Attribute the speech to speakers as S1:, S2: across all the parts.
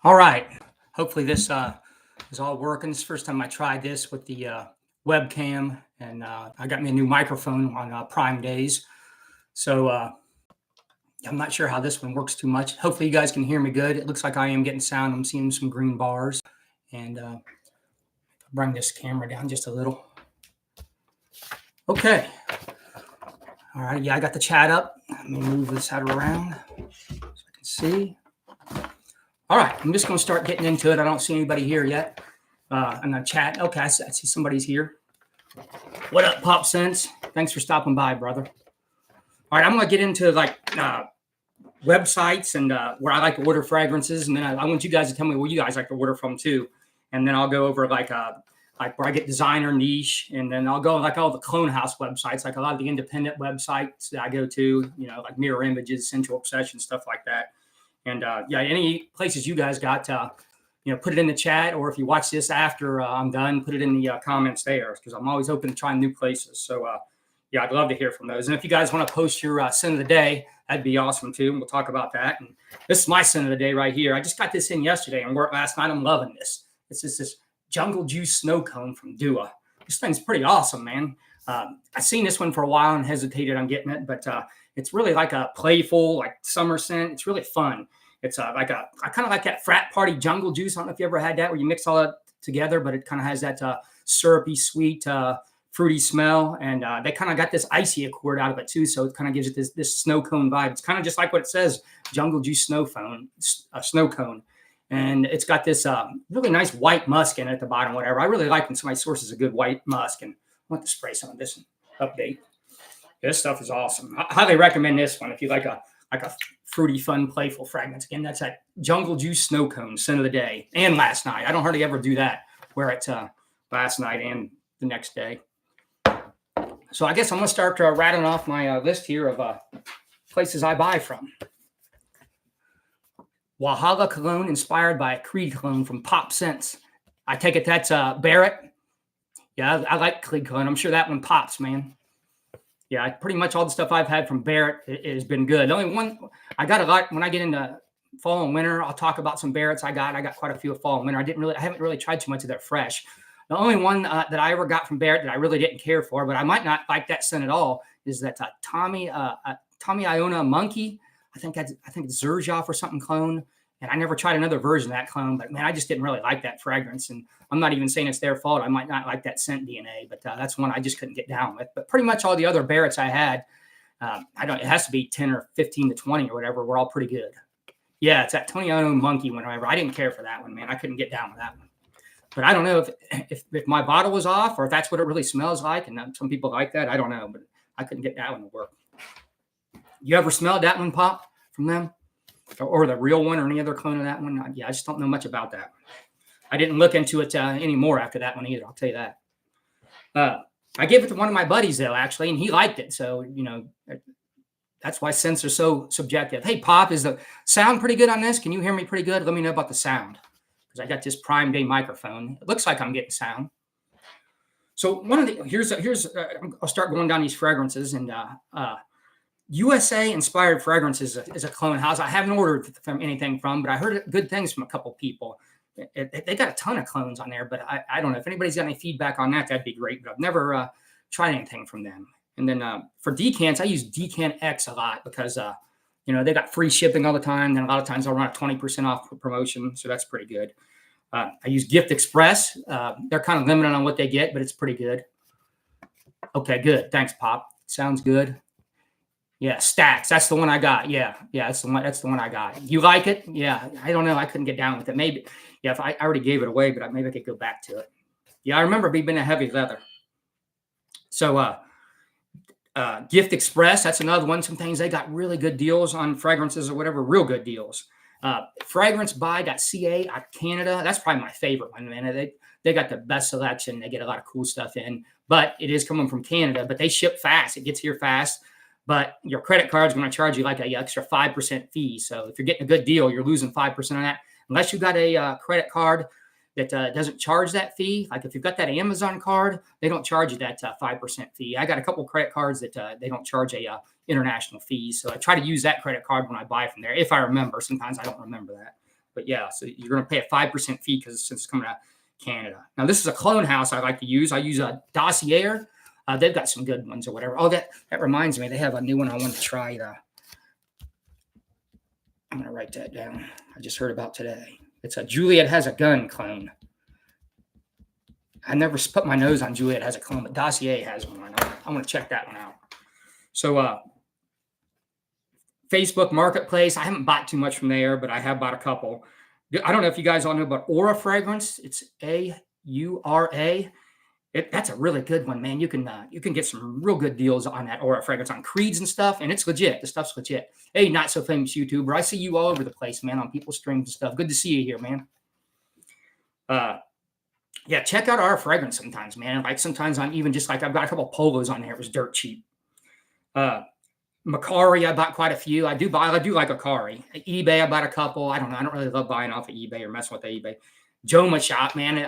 S1: All right. Hopefully this is all working. It's the first time I tried this with the webcam, and I got me a new microphone on Prime Days. So I'm not sure how this one works too much. Hopefully you guys can hear me good. It looks like I am getting sound. I'm seeing some green bars, and bring this camera down just a little. Okay. All right. Yeah, I got the chat up. Let me move this out around so I can see. All right, I'm just going to start getting into it. I don't see anybody here yet. I'm going to chat. Okay, I see somebody's here. What up, Pop Sense? Thanks for stopping by, brother. All right, I'm going to get into websites and where I like to order fragrances, and then I want you guys to tell me where you guys like to order from too. And then I'll go over like where I get designer niche, and then I'll go like all the clone house websites, like a lot of the independent websites that I go to, like Mirror Images, Sensual Obsession, stuff like that. And yeah, any places you guys got, put it in the chat, or if you watch this after I'm done, put it in the comments there, because I'm always open to trying new places. So yeah, I'd love to hear from those. And if you guys want to post your sin of the day, that'd be awesome too. And we'll talk about that. And this is my sin of the day right here. I just got this in yesterday and worked last night. I'm loving this. It's just this Jungle Juice Snow Cone from Dua. This thing's pretty awesome, man. I've seen this one for a while and hesitated on getting it, but it's really like a playful, like summer scent. It's really fun. It's I kind of like that frat party Jungle Juice. I don't know if you ever had that, where you mix all that together, but it kind of has that syrupy, sweet, fruity smell. And they kind of got this icy accord out of it too. So it kind of gives it this snow cone vibe. It's kind of just like what it says, Jungle Juice snow cone. And it's got this really nice white musk in it at the bottom, whatever. I really like when somebody sources a good white musk, and I want to spray some of this and update. This stuff is awesome. I highly recommend this one if you like a fruity, fun, playful fragrance. Again, that's that Jungle Juice Snow Cone, scent of the day, and last night. I don't hardly ever do that, where it's last night and the next day. So I guess I'm going to start rattling off my list here of places I buy from. Walhalla Cologne, inspired by Creed Cologne from Pop Sense. I take it that's Barrett. Yeah, I like Creed Cologne. I'm sure that one pops, man. Yeah, pretty much all the stuff I've had from Barrett has been good. The only one I got a lot when I get into fall and winter, I'll talk about some Barretts I got quite a few of fall and winter. I haven't really tried too much of their fresh. The only one that I ever got from Barrett that I really didn't care for, but I might not like that scent at all, is that Tommy Iona Monkey. I think it's Xerjoff or something clone. And I never tried another version of that clone, but man, I just didn't really like that fragrance. And I'm not even saying it's their fault. I might not like that scent DNA, but that's one I just couldn't get down with. But pretty much all the other Barretts I had, it has to be 10 or 15 to 20 or whatever. We're all pretty good. Yeah, it's that Tony Ono Monkey one. I didn't care for that one, man. I couldn't get down with that one. But I don't know if my bottle was off, or if that's what it really smells like. And some people like that. I don't know, but I couldn't get that one to work. You ever smelled that one, Pop, from them? Or the real one, or any other clone of that one? Yeah, I just don't know much about that. I didn't look into it anymore after that one either. I'll tell you that. I gave it to one of my buddies though, actually, and he liked it. So that's why scents are so subjective. Hey, Pop, is the sound pretty good on this? Can you hear me pretty good? Let me know about the sound, because I got this Prime Day microphone. It looks like I'm getting sound. So I'll start going down these fragrances, and USA inspired fragrances is a clone house I haven't ordered anything from, but I heard good things from a couple people. They got a ton of clones on there, but I don't know if anybody's got any feedback on that. That'd be great. But I've never tried anything from them. And then for decants, I use Decant X a lot because they got free shipping all the time. Then a lot of times I'll run a 20% off promotion, so that's pretty good. I use Gift Express. They're kind of limited on what they get, but it's pretty good. Okay, good. Thanks, Pop. Sounds good. Yeah, Stacks. That's the one I got. Yeah, that's the one I got. You like it? Yeah, I don't know. I couldn't get down with it. Maybe, yeah, if I already gave it away, but maybe I could go back to it. Yeah, I remember being a heavy leather. So, Gift Express. That's another one. Some things they got really good deals on fragrances or whatever. Real good deals. FragranceBuy.ca out of Canada. That's probably my favorite one, man. They got the best selection. They get a lot of cool stuff in, but it is coming from Canada. But they ship fast. It gets here fast. But your credit card is going to charge you like an extra 5% fee. So if you're getting a good deal, you're losing 5% on that. Unless you got a credit card that doesn't charge that fee. Like if you've got that Amazon card, they don't charge you that 5% fee. I got a couple of credit cards that they don't charge a international fee. So I try to use that credit card when I buy from there, if I remember. Sometimes I don't remember that. But yeah, so you're going to pay a 5% fee since it's coming out of Canada. Now, this is a clone house I like to use. I use a Dossier. They've got some good ones or whatever. Oh, that reminds me. They have a new one I want to try. I'm going to write that down. I just heard about today. It's a Juliet Has a Gun clone. I never put my nose on Juliet Has a Clone, but Dossier has one. I want to check that one out. So Facebook Marketplace, I haven't bought too much from there, but I have bought a couple. I don't know if you guys all know about Aura Fragrance. It's Aura. That's a really good one, man. You can get some real good deals on that Aura Fragrance on Creeds and stuff, and it's legit. The stuff's legit. Hey, not so famous YouTuber, I see you all over the place, man, on people's streams and stuff. Good to see you here, man. Yeah, check out our fragrance sometimes, man. Like sometimes I'm even just like I've got a couple polos on there. It was dirt cheap. Macari, I bought quite a few. I do like Akari. eBay, I bought a couple. I don't know. I don't really love buying off of eBay or messing with the eBay. Joma Shop, man.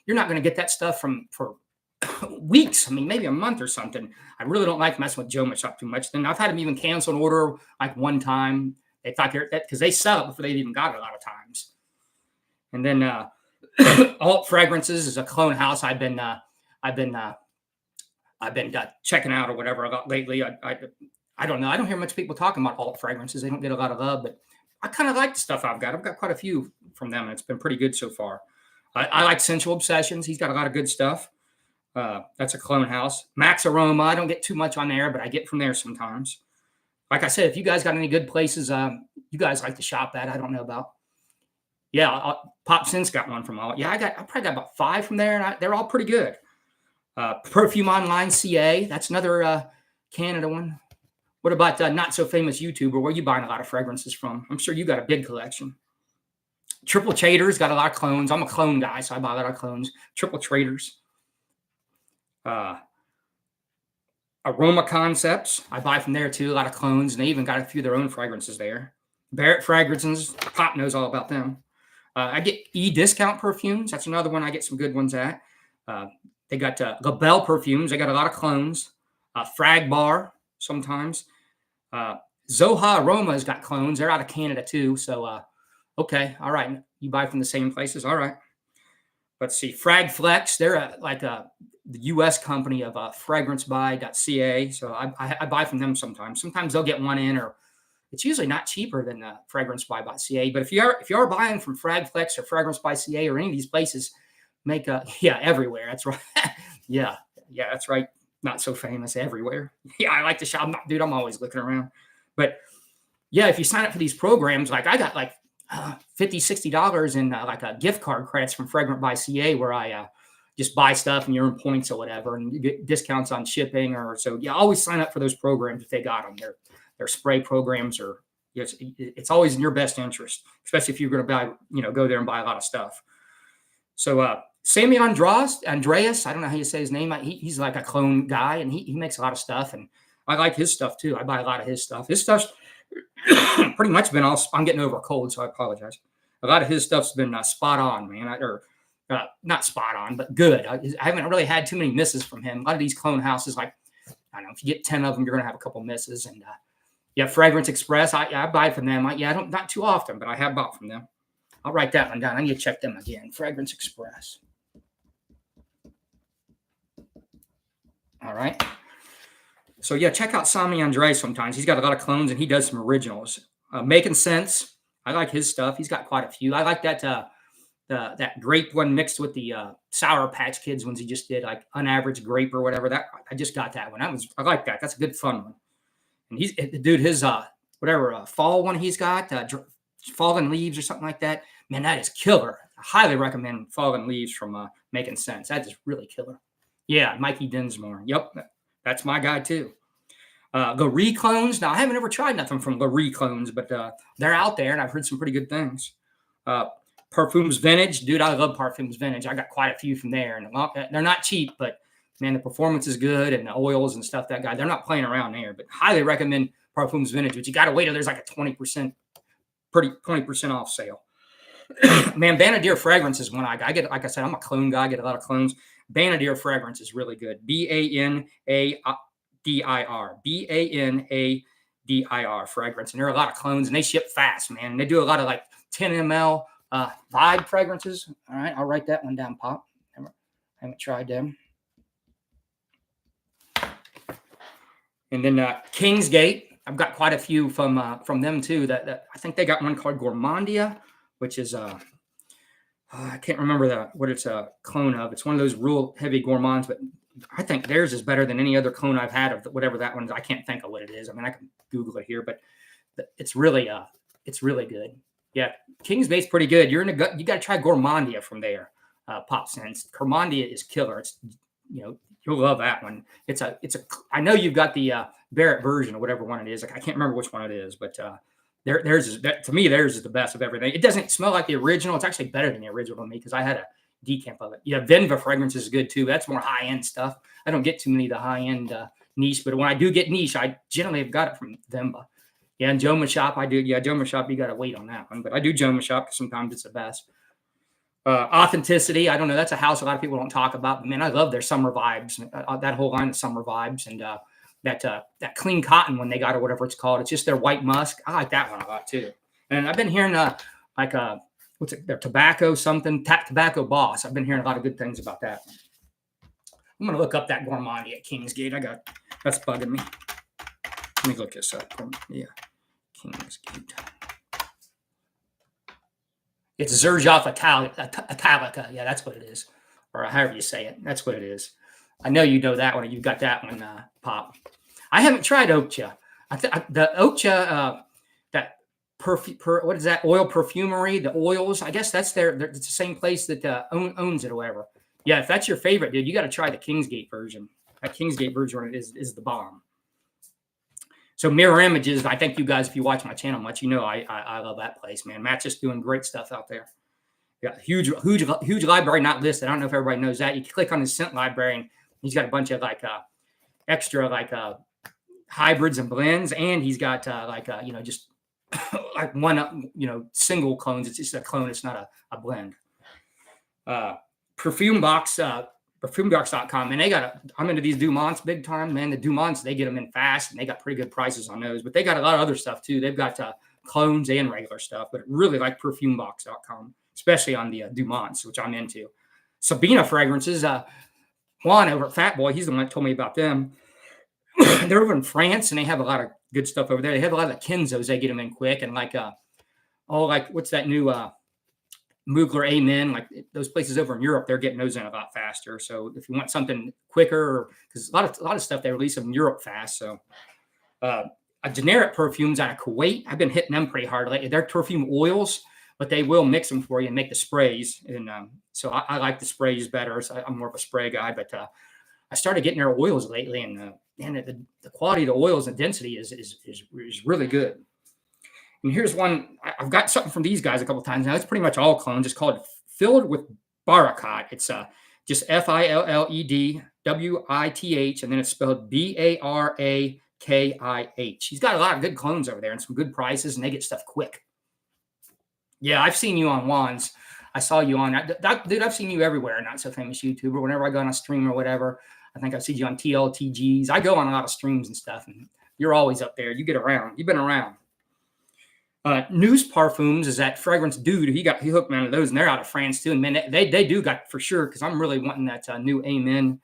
S1: You're not going to get that stuff for weeks. I mean, maybe a month or something. I really don't like messing with Joma Shop too much. Then I've had them even cancel an order like one time. They thought because they sell it before they even got it a lot of times. And then Alt Fragrances is a clone house I've been checking out or whatever I got lately. I don't know. I don't hear much people talking about Alt Fragrances. They don't get a lot of love, but I kind of like the stuff I've got. I've got quite a few from them, and it's been pretty good so far. I like Sensual Obsessions. He's got a lot of good stuff. That's a clone house. Max Aroma. I don't get too much on there, but I get from there sometimes. Like I said, if you guys got any good places you guys like to shop at, I don't know about. Yeah, Pop Sense got one from all. Yeah, I probably got about 5 from there, and they're all pretty good. Perfume Online CA. That's another Canada one. What about Not So Famous YouTuber? Where you buying a lot of fragrances from? I'm sure you got a big collection. Triple Traders got a lot of clones. I'm a clone guy, so I buy a lot of clones. Triple Traders. Aroma Concepts. I buy from there too. A lot of clones, and they even got a few of their own fragrances there. Barrett Fragrances. Pop knows all about them. I get E-Discount perfumes. That's another one I get some good ones at. They got Labelle perfumes. They got a lot of clones. Frag Bar sometimes. Zoha Aroma has got clones. They're out of Canada too. So, okay. All right. You buy from the same places. All right. Let's see. Frag Flex. They're the U.S. company of fragrancebuy.ca. So I buy from them sometimes. Sometimes they'll get one in, or it's usually not cheaper than fragrancebuy.ca. But if you are buying from Fragflex or Fragrance by CA or any of these places, make everywhere. That's right. yeah, that's right. Not So Famous everywhere. Yeah, I like to shop. I'm always looking around. But yeah, if you sign up for these programs, like I got like $50, $60 in like a gift card credits from Fragrant by CA, where I just buy stuff and you earn points or whatever, and you get discounts on shipping or so. Yeah, always sign up for those programs if they got them. Their spray programs are, it's always in your best interest, especially if you're going to buy, go there and buy a lot of stuff. So Sammy Andreas, I don't know how you say his name. He's like a clone guy, and he makes a lot of stuff, and I like his stuff too. I buy a lot of his stuff. His stuff's pretty much been I'm getting over a cold, so I apologize. A lot of his stuff's been spot on, man. Not spot on, but good. I haven't really had too many misses from him. A lot of these clone houses, like, I don't know, if you get 10 of them, you're going to have a couple misses. And Fragrance Express, I buy from them. Not too often, but I have bought from them. I'll write that one down. I need to check them again. Fragrance Express. All right. So, check out Sami Andre sometimes. He's got a lot of clones, and he does some originals. Making Sense. I like his stuff. He's got quite a few. I like that that grape one mixed with the Sour Patch Kids ones he just did, like Unaverage Grape or whatever. That I just got that one. I like that. That's a good fun one. And his fall one he's got, Fallen Leaves or something like that. Man, that is killer. I highly recommend Fallen Leaves from Making Sense. That is really killer. Yeah, Mikey Dinsmore. Yep, that's my guy too. Laree Clones. Now, I haven't ever tried nothing from Laree Clones, but they're out there, and I've heard some pretty good things. Parfums Vintage. Dude, I love Parfums Vintage. I got quite a few from there, and they're not cheap, but man, the performance is good, and the oils and stuff, they're not playing around there. But highly recommend Parfums Vintage, but you got to wait till there's like a 20% off sale. Man, Banadir Fragrance is one I get. Like I said, I'm a clone guy. I get a lot of clones. Banadir Fragrance is really good. Banadir. Banadir Fragrance. And there are a lot of clones, and they ship fast, man. And they do a lot of like 10 ml, Vibe fragrances. All right, I'll write that one down, Pop. Haven't tried them. And then Kingsgate. I've got quite a few from them too. That I think they got one called Gourmandia, which is I can't remember what it's a clone of. It's one of those real heavy gourmands, but I think theirs is better than any other clone I've had of whatever that one is. I can't think of what it is. I mean, I can Google it here, but it's really good. Yeah, Kingsgate's pretty good. You got to try Gourmandia from there. Pop Sense. Gourmandia is killer. It's you'll love that one. I know you've got the Barrett version or whatever one it is. Like I can't remember which one it is, but theirs is to me. Theirs is the best of everything. It doesn't smell like the original. It's actually better than the original to me because I had a decamp of it. Yeah, Venva fragrance is good too. That's more high end stuff. I don't get too many of the high end niche, but when I do get niche, I generally have got it from Venva. Yeah, and Joma Shop, I do. Yeah, Joma Shop, you got to wait on that one, but I do Joma Shop because sometimes it's the best. Authenticity, I don't know. That's a house a lot of people don't talk about. But man, I love their summer vibes. That whole line of summer vibes, and that clean cotton one they got or whatever it's called. It's just their white musk. I like that one a lot too. And I've been hearing what's it? Their tobacco something tobacco boss. I've been hearing a lot of good things about that one. I'm gonna look up that Gourmandia at Kingsgate. That's bugging me. Let me look this up. Yeah, Kingsgate. It's Xerjoff Italica. Yeah, that's what it is. Or however you say it. That's what it is. I know you know that one. You've got that one, Pop. I haven't tried Okja. The Okja, what is that? Oil perfumery, the oils. I guess that's it's the same place that owns it or whatever. Yeah, if that's your favorite, dude, you got to try the Kingsgate version. That Kingsgate version is the bomb. So Mirror Images, I think you guys, if you watch my channel much, you know I love that place, man. Matt's just doing great stuff out there. Yeah, huge library not listed. I don't know if everybody knows that. You click on his scent library, and he's got a bunch of extra hybrids and blends, and he's got just like one single clones. It's just a clone. It's not a blend. Perfumebox.com, and I'm into these Dumonts big time, man. The Dumonts, they get them in fast, and they got pretty good prices on those. But they got a lot of other stuff too. They've got clones and regular stuff, but really like Perfumebox.com, especially on the Dumonts, which I'm into. Sabina fragrances, Juan over at Fat Boy, he's the one that told me about them. They're over in France, and they have a lot of good stuff over there. They have a lot of the Kenzos. They get them in quick, and what's that new Mugler Amen, like those places over in Europe, they're getting those in a lot faster. So if you want something quicker, because a lot of stuff they release in Europe fast. So generic perfumes out of Kuwait, I've been hitting them pretty hard lately. They're perfume oils, but they will mix them for you and make the sprays. And so I like the sprays better. So I'm more of a spray guy, but I started getting their oils lately, and the quality of the oils and density is really good. And here's one. I've got something from these guys a couple of times now. It's pretty much all clones. It's called Filled with Barakat. It's just FILLEDWITH, and then it's spelled BARAKIH. He's got a lot of good clones over there and some good prices, and they get stuff quick. Yeah, I've seen you on Juan's. I saw you on that. Dude, I've seen you everywhere. Not So Famous YouTuber. Whenever I go on a stream or whatever, I think I see you on TLTGs. I go on a lot of streams and stuff, and you're always up there. You get around. You've been around. News Parfums is that fragrance dude. He hooked me onto those, and they're out of France too. And man, they do got for sure, because I'm really wanting that new Amen.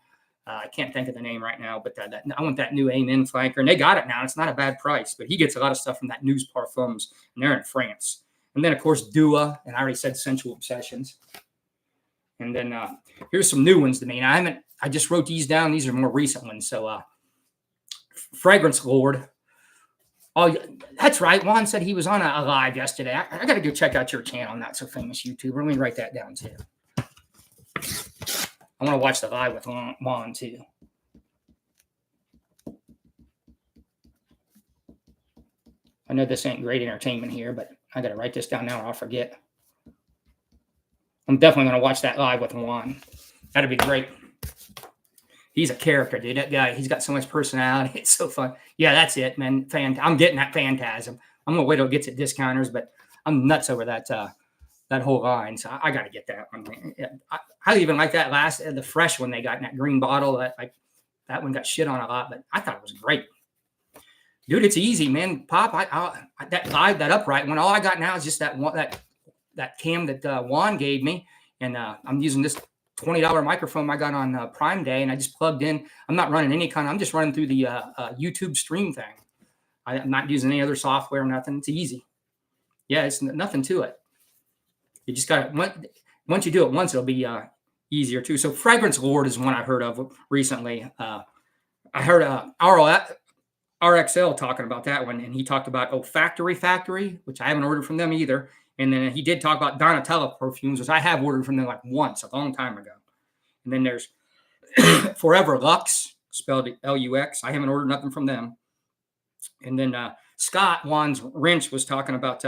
S1: I can't think of the name right now, but I want that new Amen flanker, and they got it now. It's not a bad price, but he gets a lot of stuff from that News Parfums, and they're in France. And then of course Dua, and I already said Sensual Obsessions. And then here's some new ones to me. And I just wrote these down. These are more recent ones. So Fragrance Lord. Oh, that's right. Juan said he was on a live yesterday. I got to go check out your channel, Not So Famous YouTuber. Let me write that down too. I want to watch the live with Juan too. I know this ain't great entertainment here, but I got to write this down now or I'll forget. I'm definitely going to watch that live with Juan. That'd be great. He's a character, dude. That guy, he's got so much personality. It's so fun. Yeah, that's it, man. I'm getting that Phantasm. I'm going to wait till it gets at discounters, but I'm nuts over that whole line. So I got to get that one. I even like that the fresh one they got in that green bottle. That one got shit on a lot, but I thought it was great. Dude, it's easy, man. Pop, that upright one. All I got now is just that that cam that Juan gave me, and I'm using this $20 microphone I got on Prime Day, and I just plugged in. I'm not running any kind. I'm just running through the YouTube stream thing. I'm not using any other software or nothing. It's easy. Yeah, it's nothing to it. You just got to, once you do it once, it'll be easier too. So Fragrance Lord is one I heard of recently. I heard RXL talking about that one, and he talked about Factory, which I haven't ordered from them either. And then he did talk about Donatella perfumes, which I have ordered from them like once, a long time ago. And then there's Forever Lux, spelled Lux. I haven't ordered nothing from them. And then Scott Juan's Wrench was talking about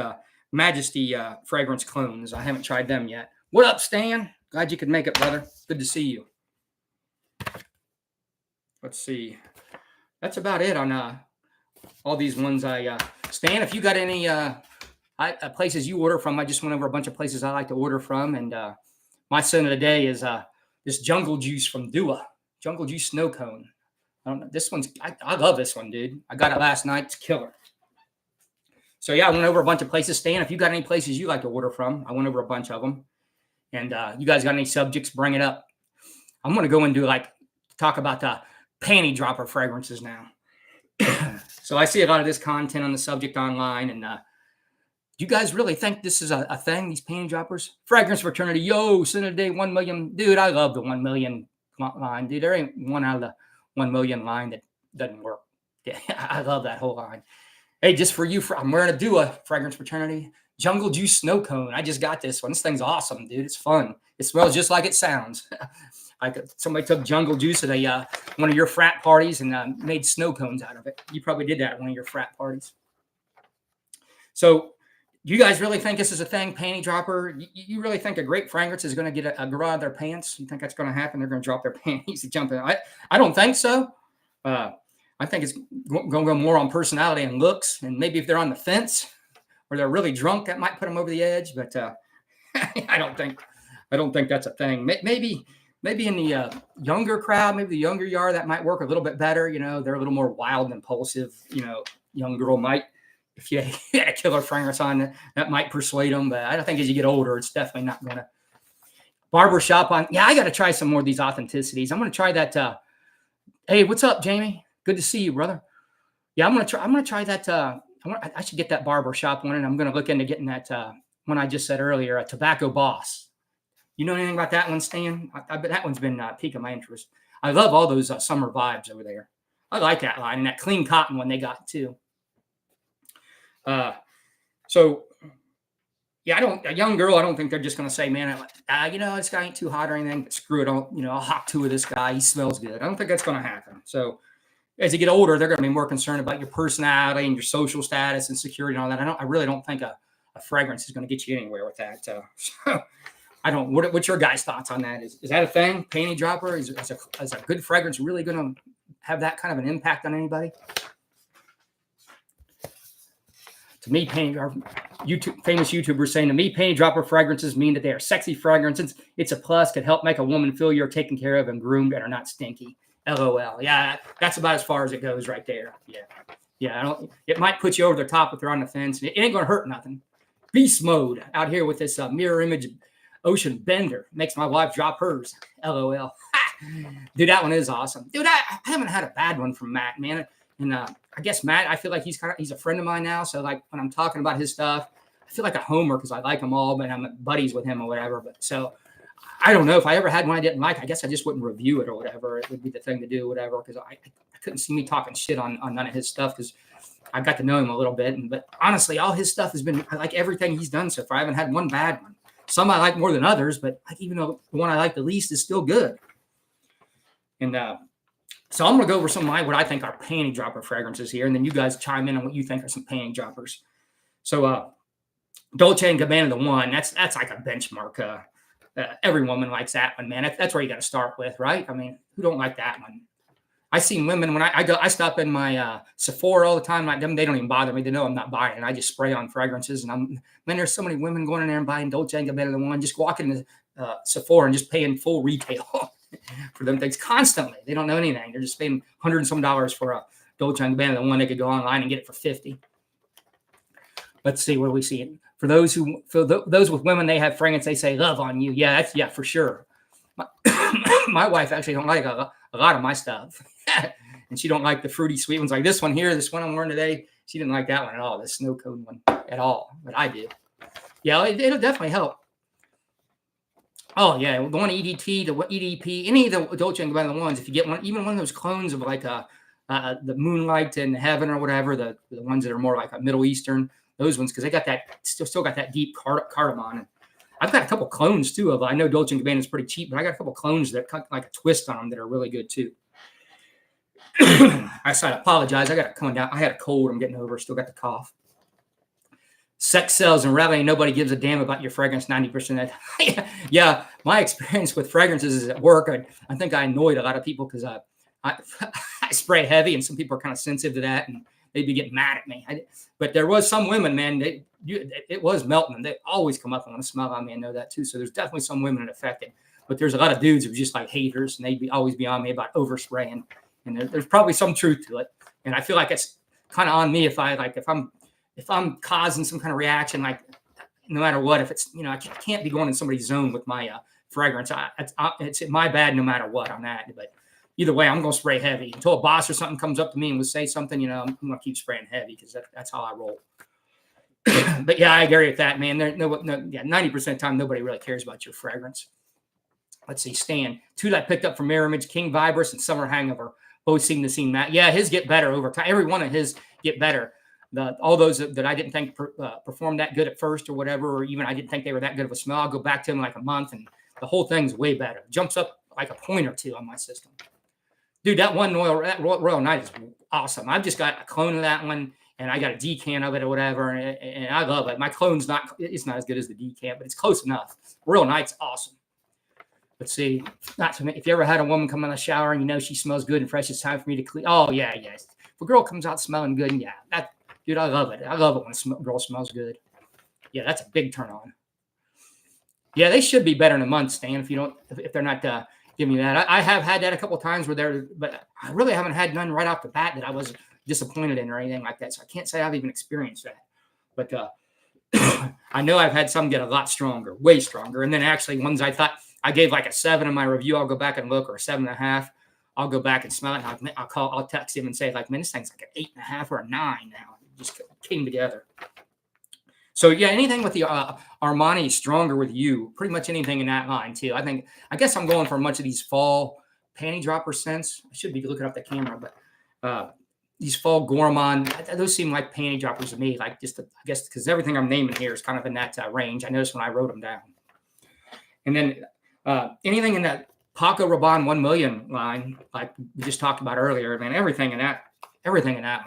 S1: Majesty fragrance clones. I haven't tried them yet. What up, Stan? Glad you could make it, brother. Good to see you. Let's see. That's about it on all these ones. Stan, if you got any places you order from, I just went over a bunch of places I like to order from. And my sin of the day is this Jungle Juice from Dua. Jungle Juice Snow Cone. I don't know. This one's, I love this one, dude. I got it last night. It's killer. So yeah, I went over a bunch of places. Stan, if you got any places you like to order from, I went over a bunch of them. And you guys got any subjects, bring it up. I'm going to go into talk about the panty dropper fragrances now. So I see a lot of this content on the subject online. And do you guys really think this is a thing, these panty droppers? Fragrance Fraternity, yo, send a day, 1 million. Dude, I love the 1 million line. Dude, there ain't one out of the 1 million line that doesn't work. Yeah, I love that whole line. Hey, just for you, I'm wearing a Dua, Fragrance Fraternity. Jungle Juice Snow Cone. I just got this one. This thing's awesome, dude. It's fun. It smells just like it sounds. Like somebody took jungle juice at one of your frat parties and made snow cones out of it. You probably did that at one of your frat parties. So do you guys really think this is a thing, panty dropper? You really think a great fragrance is going to get a girl out of their pants? You think that's going to happen? They're going to drop their panties to jump in? I don't think so. I think it's going to go more on personality and looks. And maybe if they're on the fence or they're really drunk, that might put them over the edge. But I don't think that's a thing. Maybe in the younger crowd, maybe the younger you are, that might work a little bit better. You know, they're a little more wild and impulsive. You know, young girl might, if you had a killer fragrance on, that might persuade them. But I don't think as you get older, it's definitely not going to. Barbershop on. Yeah, I got to try some more of these authenticities. I'm going to try that. Hey, what's up, Jamie? Good to see you, brother. Yeah, I'm going to try that. I should get that barbershop one, and I'm going to look into getting that one I just said earlier, a Tobacco Boss. You know anything about that one, Stan? I bet that one's been piquing my interest. I love all those summer vibes over there. I like that line, and that clean cotton one they got too. So yeah, a young girl, I don't think they're just going to say, man, this guy ain't too hot or anything, but screw it. I'll hop to with this guy. He smells good. I don't think that's going to happen. So as you get older, they're going to be more concerned about your personality and your social status and security and all that. I really don't think a fragrance is going to get you anywhere with that. So what's your guys' thoughts on that? Is that a thing? Panty dropper? Is a good fragrance really going to have that kind of an impact on anybody? To me, famous YouTubers saying, to me, panty dropper fragrances mean that they are sexy fragrances. It's a plus, could help make a woman feel you're taken care of and groomed and are not stinky. LOL. Yeah, that's about as far as it goes right there. Yeah. It might put you over the top if they're on the fence. It ain't going to hurt nothing. Beast mode out here with this mirror image ocean bender. Makes my wife drop hers. LOL. Dude, that one is awesome. Dude, I haven't had a bad one from Matt, man. And I guess Matt, I feel like he's a friend of mine now. So like when I'm talking about his stuff, I feel like a homer because I like them all, but I'm buddies with him or whatever. But so I don't know if I ever had one I didn't like. I guess I just wouldn't review it or whatever. It would be the thing to do, whatever, because I couldn't see me talking shit on none of his stuff because I got to know him a little bit. But honestly, all his stuff has been, I like everything he's done so far. I haven't had one bad one. Some I like more than others, but even though the one I like the least is still good. And so I'm going to go over some of what I think are panty dropper fragrances here, and then you guys chime in on what you think are some panty droppers. So Dolce & Gabbana, the one, that's like a benchmark. Every woman likes that one, man. That's where you got to start with, right? I mean, who don't like that one? I seen women when I stop in my Sephora all the time. They don't even bother me. They know I'm not buying it. I just spray on fragrances, and there's so many women going in there and buying Dolce & Gabbana, the one, just walking to Sephora and just paying full retail for them things constantly. They don't know anything. They're just paying $100 and some for a Dolce & Gabbana, the one. They could go online and get it for $50. Let's see, what do we see? For those with women, they have fragrance. They say love on you. Yeah, for sure. My wife actually don't like a lot of my stuff, and she don't like the fruity sweet ones like this one here. This one I'm wearing today, she didn't like that one at all. The snow cone one at all, but I do. Yeah, it'll definitely help. Oh yeah, the one EDT, the EDP, any of the Dolce & Gabbana ones. If you get one, even one of those clones of like the Moonlight in Heaven or whatever, the ones that are more like a Middle Eastern, those ones, because they got that still got that deep cardamom. And I've got a couple clones too of. I know Dolce & Gabbana is pretty cheap, but I got a couple clones that got like a twist on them that are really good too. I apologize. I got it coming down. I had a cold. I'm getting over. Still got the cough. Sex sells, and rarely nobody gives a damn about your fragrance. 90%. Yeah, my experience with fragrances is at work. I think I annoyed a lot of people because I spray heavy, and some people are kind of sensitive to that, and they'd be getting mad at me. But there was some women, man. It was melting. They always come up and want to smell on me. I know that too. So there's definitely some women that affected. But there's a lot of dudes who are just like haters, and they'd always be on me about overspraying. And there's probably some truth to it. And I feel like it's kind of on me if I'm causing some kind of reaction, like no matter what, if it's, I can't be going in somebody's zone with my fragrance. It's my bad no matter what on that. But either way, I'm going to spray heavy until a boss or something comes up to me and will say something, I'm going to keep spraying heavy because that's how I roll. But yeah, I agree with that, man. 90% of the time, nobody really cares about your fragrance. Let's see, Stan. Two that I picked up from Mirror Image, King Vibrous and Summer Hangover. Both seem to seem that. Yeah, his get better over time. Every one of his get better. All those that I didn't think performed that good at first or whatever, or even I didn't think they were that good of a smell, I'll go back to them like a month and the whole thing's way better. Jumps up like a point or two on my system. Dude, that Royal Night is awesome. I've just got a clone of that one and I got a decant of it or whatever, and I love it. My clone's it's not as good as the decant, but it's close enough. Royal Night's awesome. Let's see. If you ever had a woman come in the shower and she smells good and fresh, it's time for me to clean. Oh, yeah, yes. If a girl comes out smelling good, yeah, dude, I love it. I love it when a girl smells good. Yeah, that's a big turn on. Yeah, they should be better in a month, Stan, if they're not giving you that. I have had that a couple of times but I really haven't had none right off the bat that I was disappointed in or anything like that. So I can't say I've even experienced that. But I know I've had some get a lot stronger, way stronger. And then actually ones I thought I gave like a 7 in my review, I'll go back and look, or a 7.5. I'll go back and smell it. And I'll text him and say, like, man, this thing's like an 8.5 or a 9 now. It just came together. So yeah, anything with the Armani is stronger with you. Pretty much anything in that line too. I guess I'm going for much of these fall panty dropper scents. I should be looking up the camera, but these fall gourmand, those seem like panty droppers to me. Like I guess because everything I'm naming here is kind of in that range. I noticed when I wrote them down. And then anything in that Paco Rabanne 1 million line, like we just talked about earlier, man, everything in that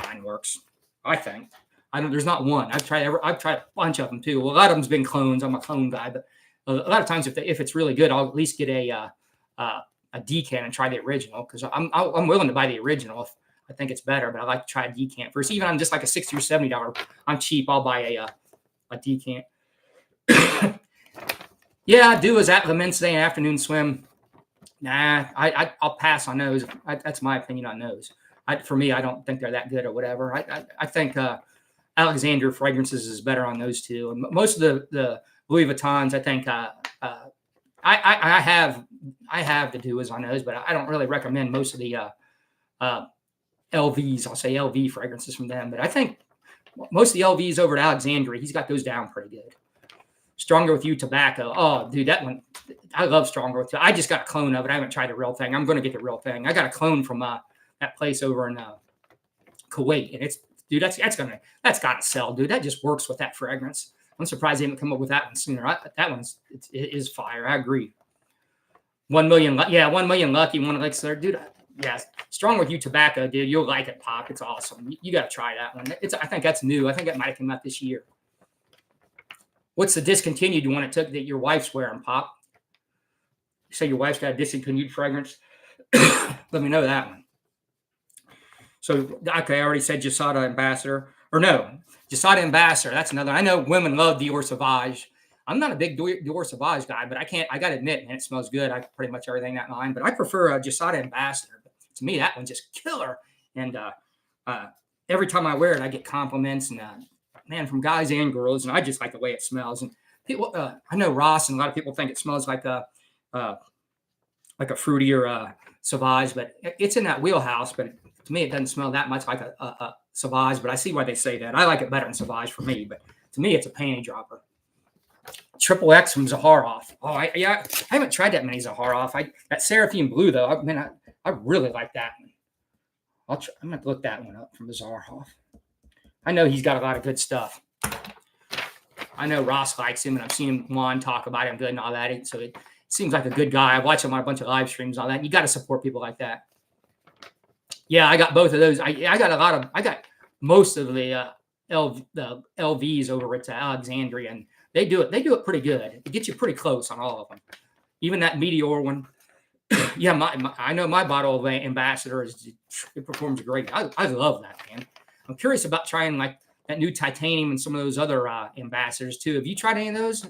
S1: line works. I think. There's not one. I've tried a bunch of them too. Well, a lot of them's been clones. I'm a clone guy, but a lot of times if it's really good, I'll at least get a decant and try the original because I'm willing to buy the original if I think it's better. But I like to try a decant first. Even on just like a $60 or $70, I'm cheap. I'll buy a decant. Yeah, I do as at the men's day and afternoon swim. Nah, I'll pass on those. That's my opinion on those. For me, I don't think they're that good or whatever. I think Alexander fragrances is better on those two. And most of the Louis Vuittons, I think I have the duos on those, but I don't really recommend most of the LVs. I'll say LV fragrances from them, but I think most of the LVs over at Alexandria, he's got those down pretty good. Stronger With You tobacco. Oh, dude, that one, I love Stronger With You. I just got a clone of it. I haven't tried the real thing. I'm going to get the real thing. I got a clone from that place over in Kuwait, and dude, that's got to sell, dude. That just works with that fragrance. I'm surprised they haven't come up with that one sooner. That one's it is fire. I agree. 1 million, 1 million lucky one like there, dude. Yeah, Strong With You tobacco, dude. You'll like it, Pop. It's awesome. You got to try that one. I think that's new. I think that might have come out this year. What's the discontinued one it took that your wife's wearing, Pop? You say your wife's got a discontinued fragrance? Let me know that one. So, okay, I already said Jasada Ambassador. Or no, Jasada Ambassador. That's another. I know women love Dior Sauvage. I'm not a big Dior Sauvage guy, but I got to admit, man, it smells good. I pretty much everything that line. But I prefer Jasada Ambassador. But to me, that one's just killer. And every time I wear it, I get compliments. And man, from guys and girls, and I just like the way it smells. And people, I know Ross, and a lot of people think it smells like a fruitier Sauvage, but it's in that wheelhouse. But to me, it doesn't smell that much like a Sauvage. But I see why they say that. I like it better than Sauvage for me, but to me, it's a panty dropper. Triple X from Zaharoff. Oh, I haven't tried that many Zaharoff. That Seraphine Blue though, I really like that one. I'm gonna look that one up from the Zaharoff. I know he's got a lot of good stuff. I know Ross likes him, and I've seen Juan talk about him good and all that. So it seems like a good guy. I watch him on a bunch of live streams and all that. And you got to support people like that. Yeah, I got both of those. I got most of the LVs over at Alexandria, and they do it pretty good. It gets you pretty close on all of them. Even that Meteor one. Yeah, I know my bottle of Ambassador it performs great. I love that, man. I'm curious about trying like that new Titanium and some of those other Ambassadors too. Have you tried any of those?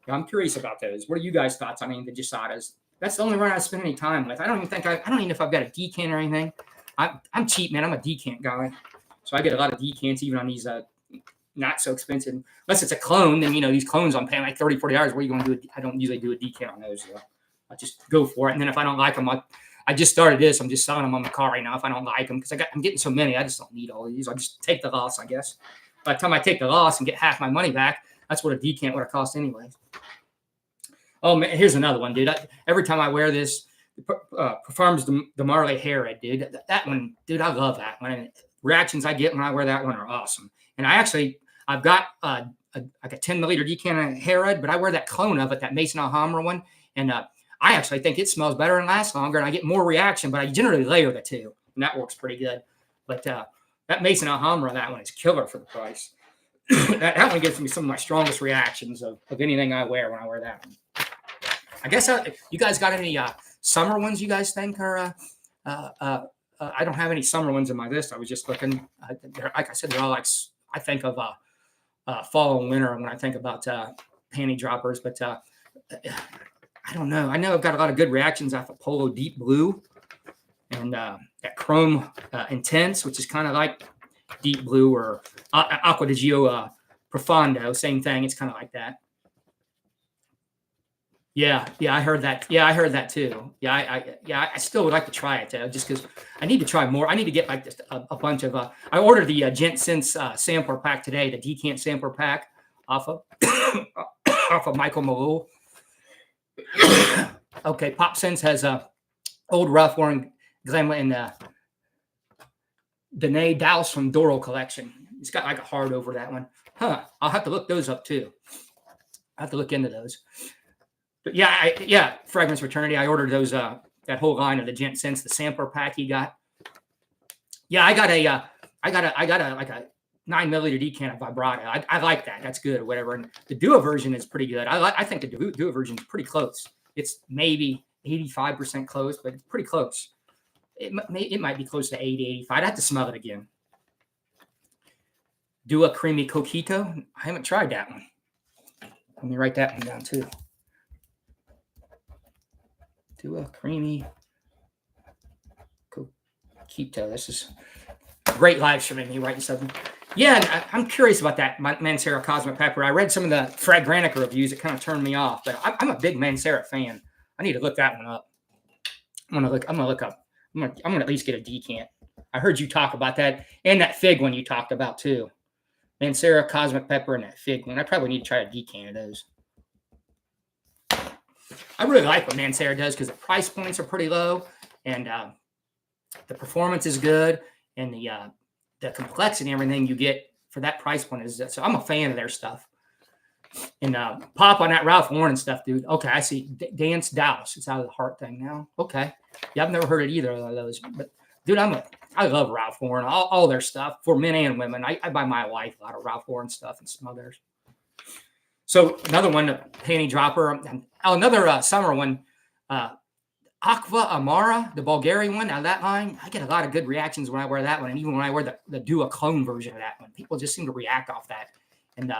S1: I'm curious about those. What are you guys' thoughts on any of the Gisadas? That's the only one I spend any time with. I don't even know if I've got a decant or anything. I'm cheap, man. I'm a decant guy, so I get a lot of decants even on these not so expensive. Unless it's a clone, then these clones I'm paying like $30, $40. What are you going to do? I don't usually do a decant on those. I just go for it, and then if I don't like them, I just started this. I'm just selling them on the car right now if I don't like them because I'm getting so many. I just don't need all of these. I just take the loss, I guess. By the time I take the loss and get half my money back, that's what a decant would have cost anyway. Oh man, here's another one, dude. Every time I wear this, it performs the Marley Herod, dude. That one, dude, I love that one. And reactions I get when I wear that one are awesome. And I've got like a 10 milliliter decant of Herod, but I wear that clone of it, that Mason Alhambra one, and I actually think it smells better and lasts longer, and I get more reaction. But I generally layer the two, and that works pretty good. But that Mason Alhambra, that one is killer for the price. that one gives me some of my strongest reactions of anything I wear when I wear that one. I guess you guys got any summer ones you guys think are I don't have any summer ones in my list. I was just looking. Like I said, they're all like I think of fall and winter when I think about panty droppers. But I don't know. I know I've got a lot of good reactions off of Polo Deep Blue and that Chrome Intense, which is kind of like Deep Blue, or Aqua di Gio Profondo. Same thing. It's kind of like that. Yeah, I heard that. Yeah, I heard that too. I still would like to try it though, just because I need to try more. I need to get like just a bunch of. I ordered the Gent Sense sampler pack today, the decant sampler pack off of Michael Malou. Okay, Pop Sense has a old Ralph Lauren Glamla and Danae Dowse from Doro collection. It's got like a hard over that one. I'll have to look those up too. I have to look into those. But yeah, Fragrance Fraternity. I ordered those that whole line of the Gent Sense, the sampler pack he got. Yeah, I got a like a 9 milliliter decant of Vibrato. I like that. That's good or whatever. And the Duo version is pretty good. I think the Duo version is pretty close. It's maybe 85% close, but it's pretty close. It might be close to 80, 85. I'd have to smell it again. Duo Creamy Coquito. I haven't tried that one. Let me write that one down too. Duo Creamy Coquito. This is great live streaming. You writing something? Yeah, I'm curious about that Mancera Cosmic Pepper. I read some of the Fragrantica reviews. It kind of turned me off, but I'm a big Mancera fan. I need to look that one up. I'm gonna at least get a decant. I heard you talk about that and that fig one you talked about too. Mancera Cosmic Pepper and that fig one. I probably need to try a decant of those. I really like what Mancera does because the price points are pretty low and the performance is good, and the complexity and everything you get for that price point is so I'm a fan of their stuff. And pop on that Ralph Lauren and stuff, dude. Okay, I see. Dance Dowse. It's out of the heart thing now. Okay. Yeah, I've never heard of either of those. But dude, I love Ralph Lauren, all their stuff for men and women. I buy my wife a lot of Ralph Lauren stuff and some others. So another one, a panty dropper. Another summer one, Aqua Amara, the Bulgarian one. Now that line, I get a lot of good reactions when I wear that one, and even when I wear the Duo clone version of that one, people just seem to react off that. And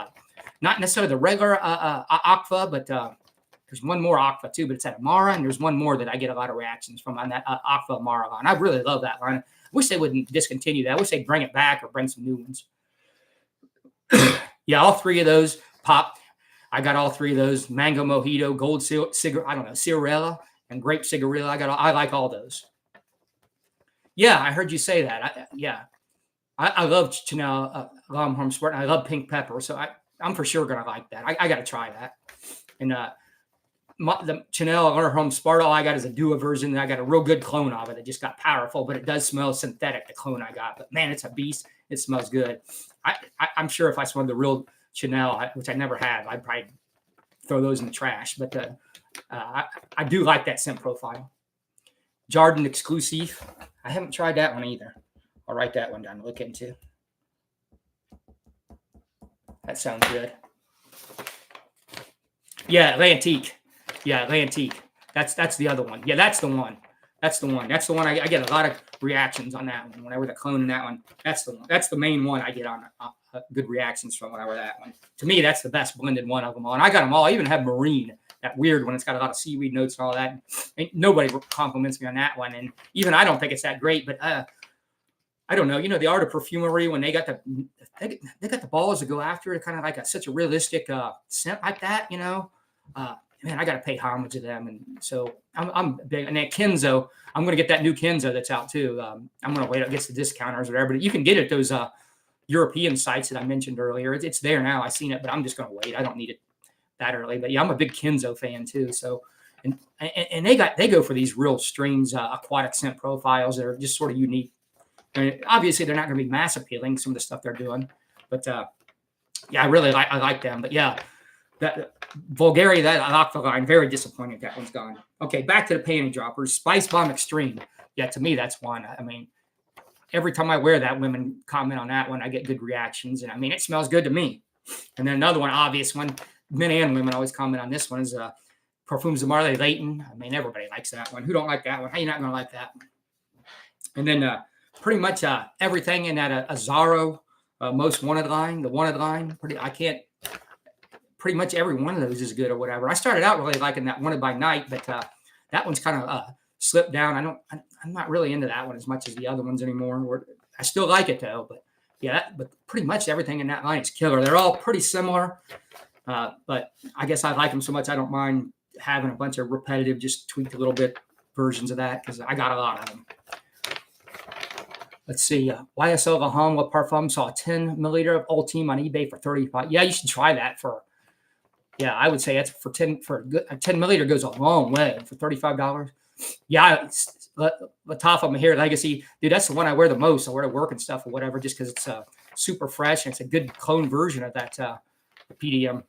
S1: not necessarily the regular Aqua, but there's one more Aqua too, but it's at Amara, and there's one more that I get a lot of reactions from on that Aqua Amara line. I really love that line. I wish they wouldn't discontinue that. I wish they'd bring it back or bring some new ones. Yeah, all three of those pop. I got all three of those: mango mojito, gold cigarette, I don't know, Cigarella, and grape cigarilla. I like all those. Yeah, I heard you say that. I love Chanel Longhorn Sport. And I love pink pepper, so I'm for sure gonna like that. I got to try that. And the Chanel Longhorn Sport, all I got is a Dua version. And I got a real good clone of it. It just got powerful, but it does smell synthetic. The clone I got, but man, it's a beast. It smells good. I'm sure if I smelled the real Chanel, which I never have, I'd probably throw those in the trash. But I do like that scent profile. Jardin Exclusive. I haven't tried that one either. I'll write that one down to look into. That sounds good. Yeah, Atlantique. Yeah, Atlantique. That's the other one. Yeah, that's the one. That's the one. That's the one. I get a lot of reactions on that one. When I wear the clone in that one, that's the one. That's the main one I get on good reactions from when I wear that one. To me, that's the best blended one of them all. And I got them all. I even have Marine, that weird one. It's got a lot of seaweed notes and all that. And nobody compliments me on that one. And even I don't think it's that great. But I don't know. You know, the art of perfumery, when they got the balls to go after it, kind of like such a realistic scent like that, you know. Man, I got to pay homage to them. And so I'm big. And that Kenzo, I'm going to get that new Kenzo that's out too. I'm going to wait till it gets the discounters or whatever. But you can get it those European sites that I mentioned earlier. It's there now. I've seen it, but I'm just going to wait. I don't need it that early. But yeah, I'm a big Kenzo fan too. So and they go for these real strange aquatic scent profiles that are just sort of unique. And obviously, they're not going to be mass appealing, some of the stuff they're doing. But yeah, I like them. But yeah. That Bulgaria, that Octagon, very disappointed that one's gone. Okay, back to the panty droppers. Spice Bomb Extreme. Yeah, to me, that's one. I mean, every time I wear that, women comment on that one. I get good reactions. And I mean, it smells good to me. And then another one, obvious one, men and women always comment on this one, is Parfums de Marley Layton. I mean, everybody likes that one. Who don't like that one? How are you not going to like that one? And then pretty much everything in that Azzaro Most Wanted line, the Wanted line, pretty much every one of those is good or whatever. I started out really liking that Wanted by Night, but that one's kind of slipped down. I'm not really into that one as much as the other ones anymore. I still like it though, but yeah, but pretty much everything in that line is killer. They're all pretty similar, but I guess I like them so much I don't mind having a bunch of repetitive, just tweaked a little bit versions of that because I got a lot of them. Let's see. YSL La Homme Le Parfum saw a 10 milliliter of Ultime on eBay for $35. Yeah, you should try that for. Yeah, I would say that's for 10 milliliter goes a long way for $35. Yeah, Latafa Mahir Legacy, dude, that's the one I wear the most. I wear to work and stuff or whatever, just because it's super fresh and it's a good clone version of that PDM.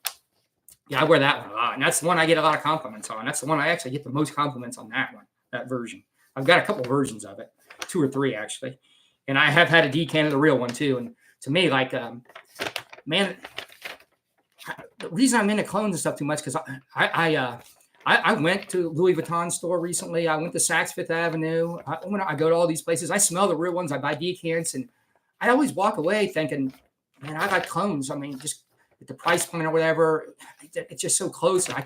S1: Yeah, I wear that one a lot, and that's the one I get a lot of compliments on. That's the one I actually get the most compliments on. That version. I've got a couple versions of it, 2 or 3 actually, and I have had a decan of the real one too. And to me, like, man. The reason I'm into clones and stuff too much because I went to Louis Vuitton store recently. I went to Saks Fifth Avenue. I go to all these places. I smell the real ones. I buy decants, and I always walk away thinking, man, I like clones. I mean, just at the price point or whatever, it's just so close. I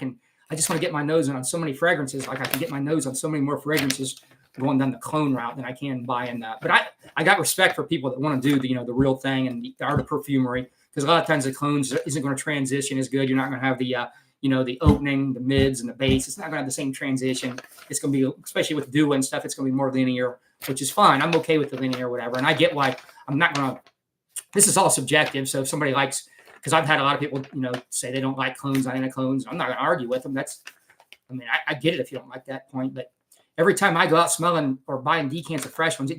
S1: just want to get my nose on so many fragrances. Like I can get my nose on so many more fragrances going down the clone route than I can buying that. But I got respect for people that want to do the real thing and the art of perfumery. Because a lot of times the clones isn't going to transition as good. You're not going to have the, the opening, the mids, and the base. It's not going to have the same transition. It's going to be, especially with Dua and stuff, it's going to be more linear, which is fine. I'm okay with the linear or whatever. And I get why I'm not going to, this is all subjective. So if somebody likes, because I've had a lot of people, say they don't like clones, I ain't clones. I'm not going to argue with them. I get it if you don't like that point. But every time I go out smelling or buying decants of fresh ones,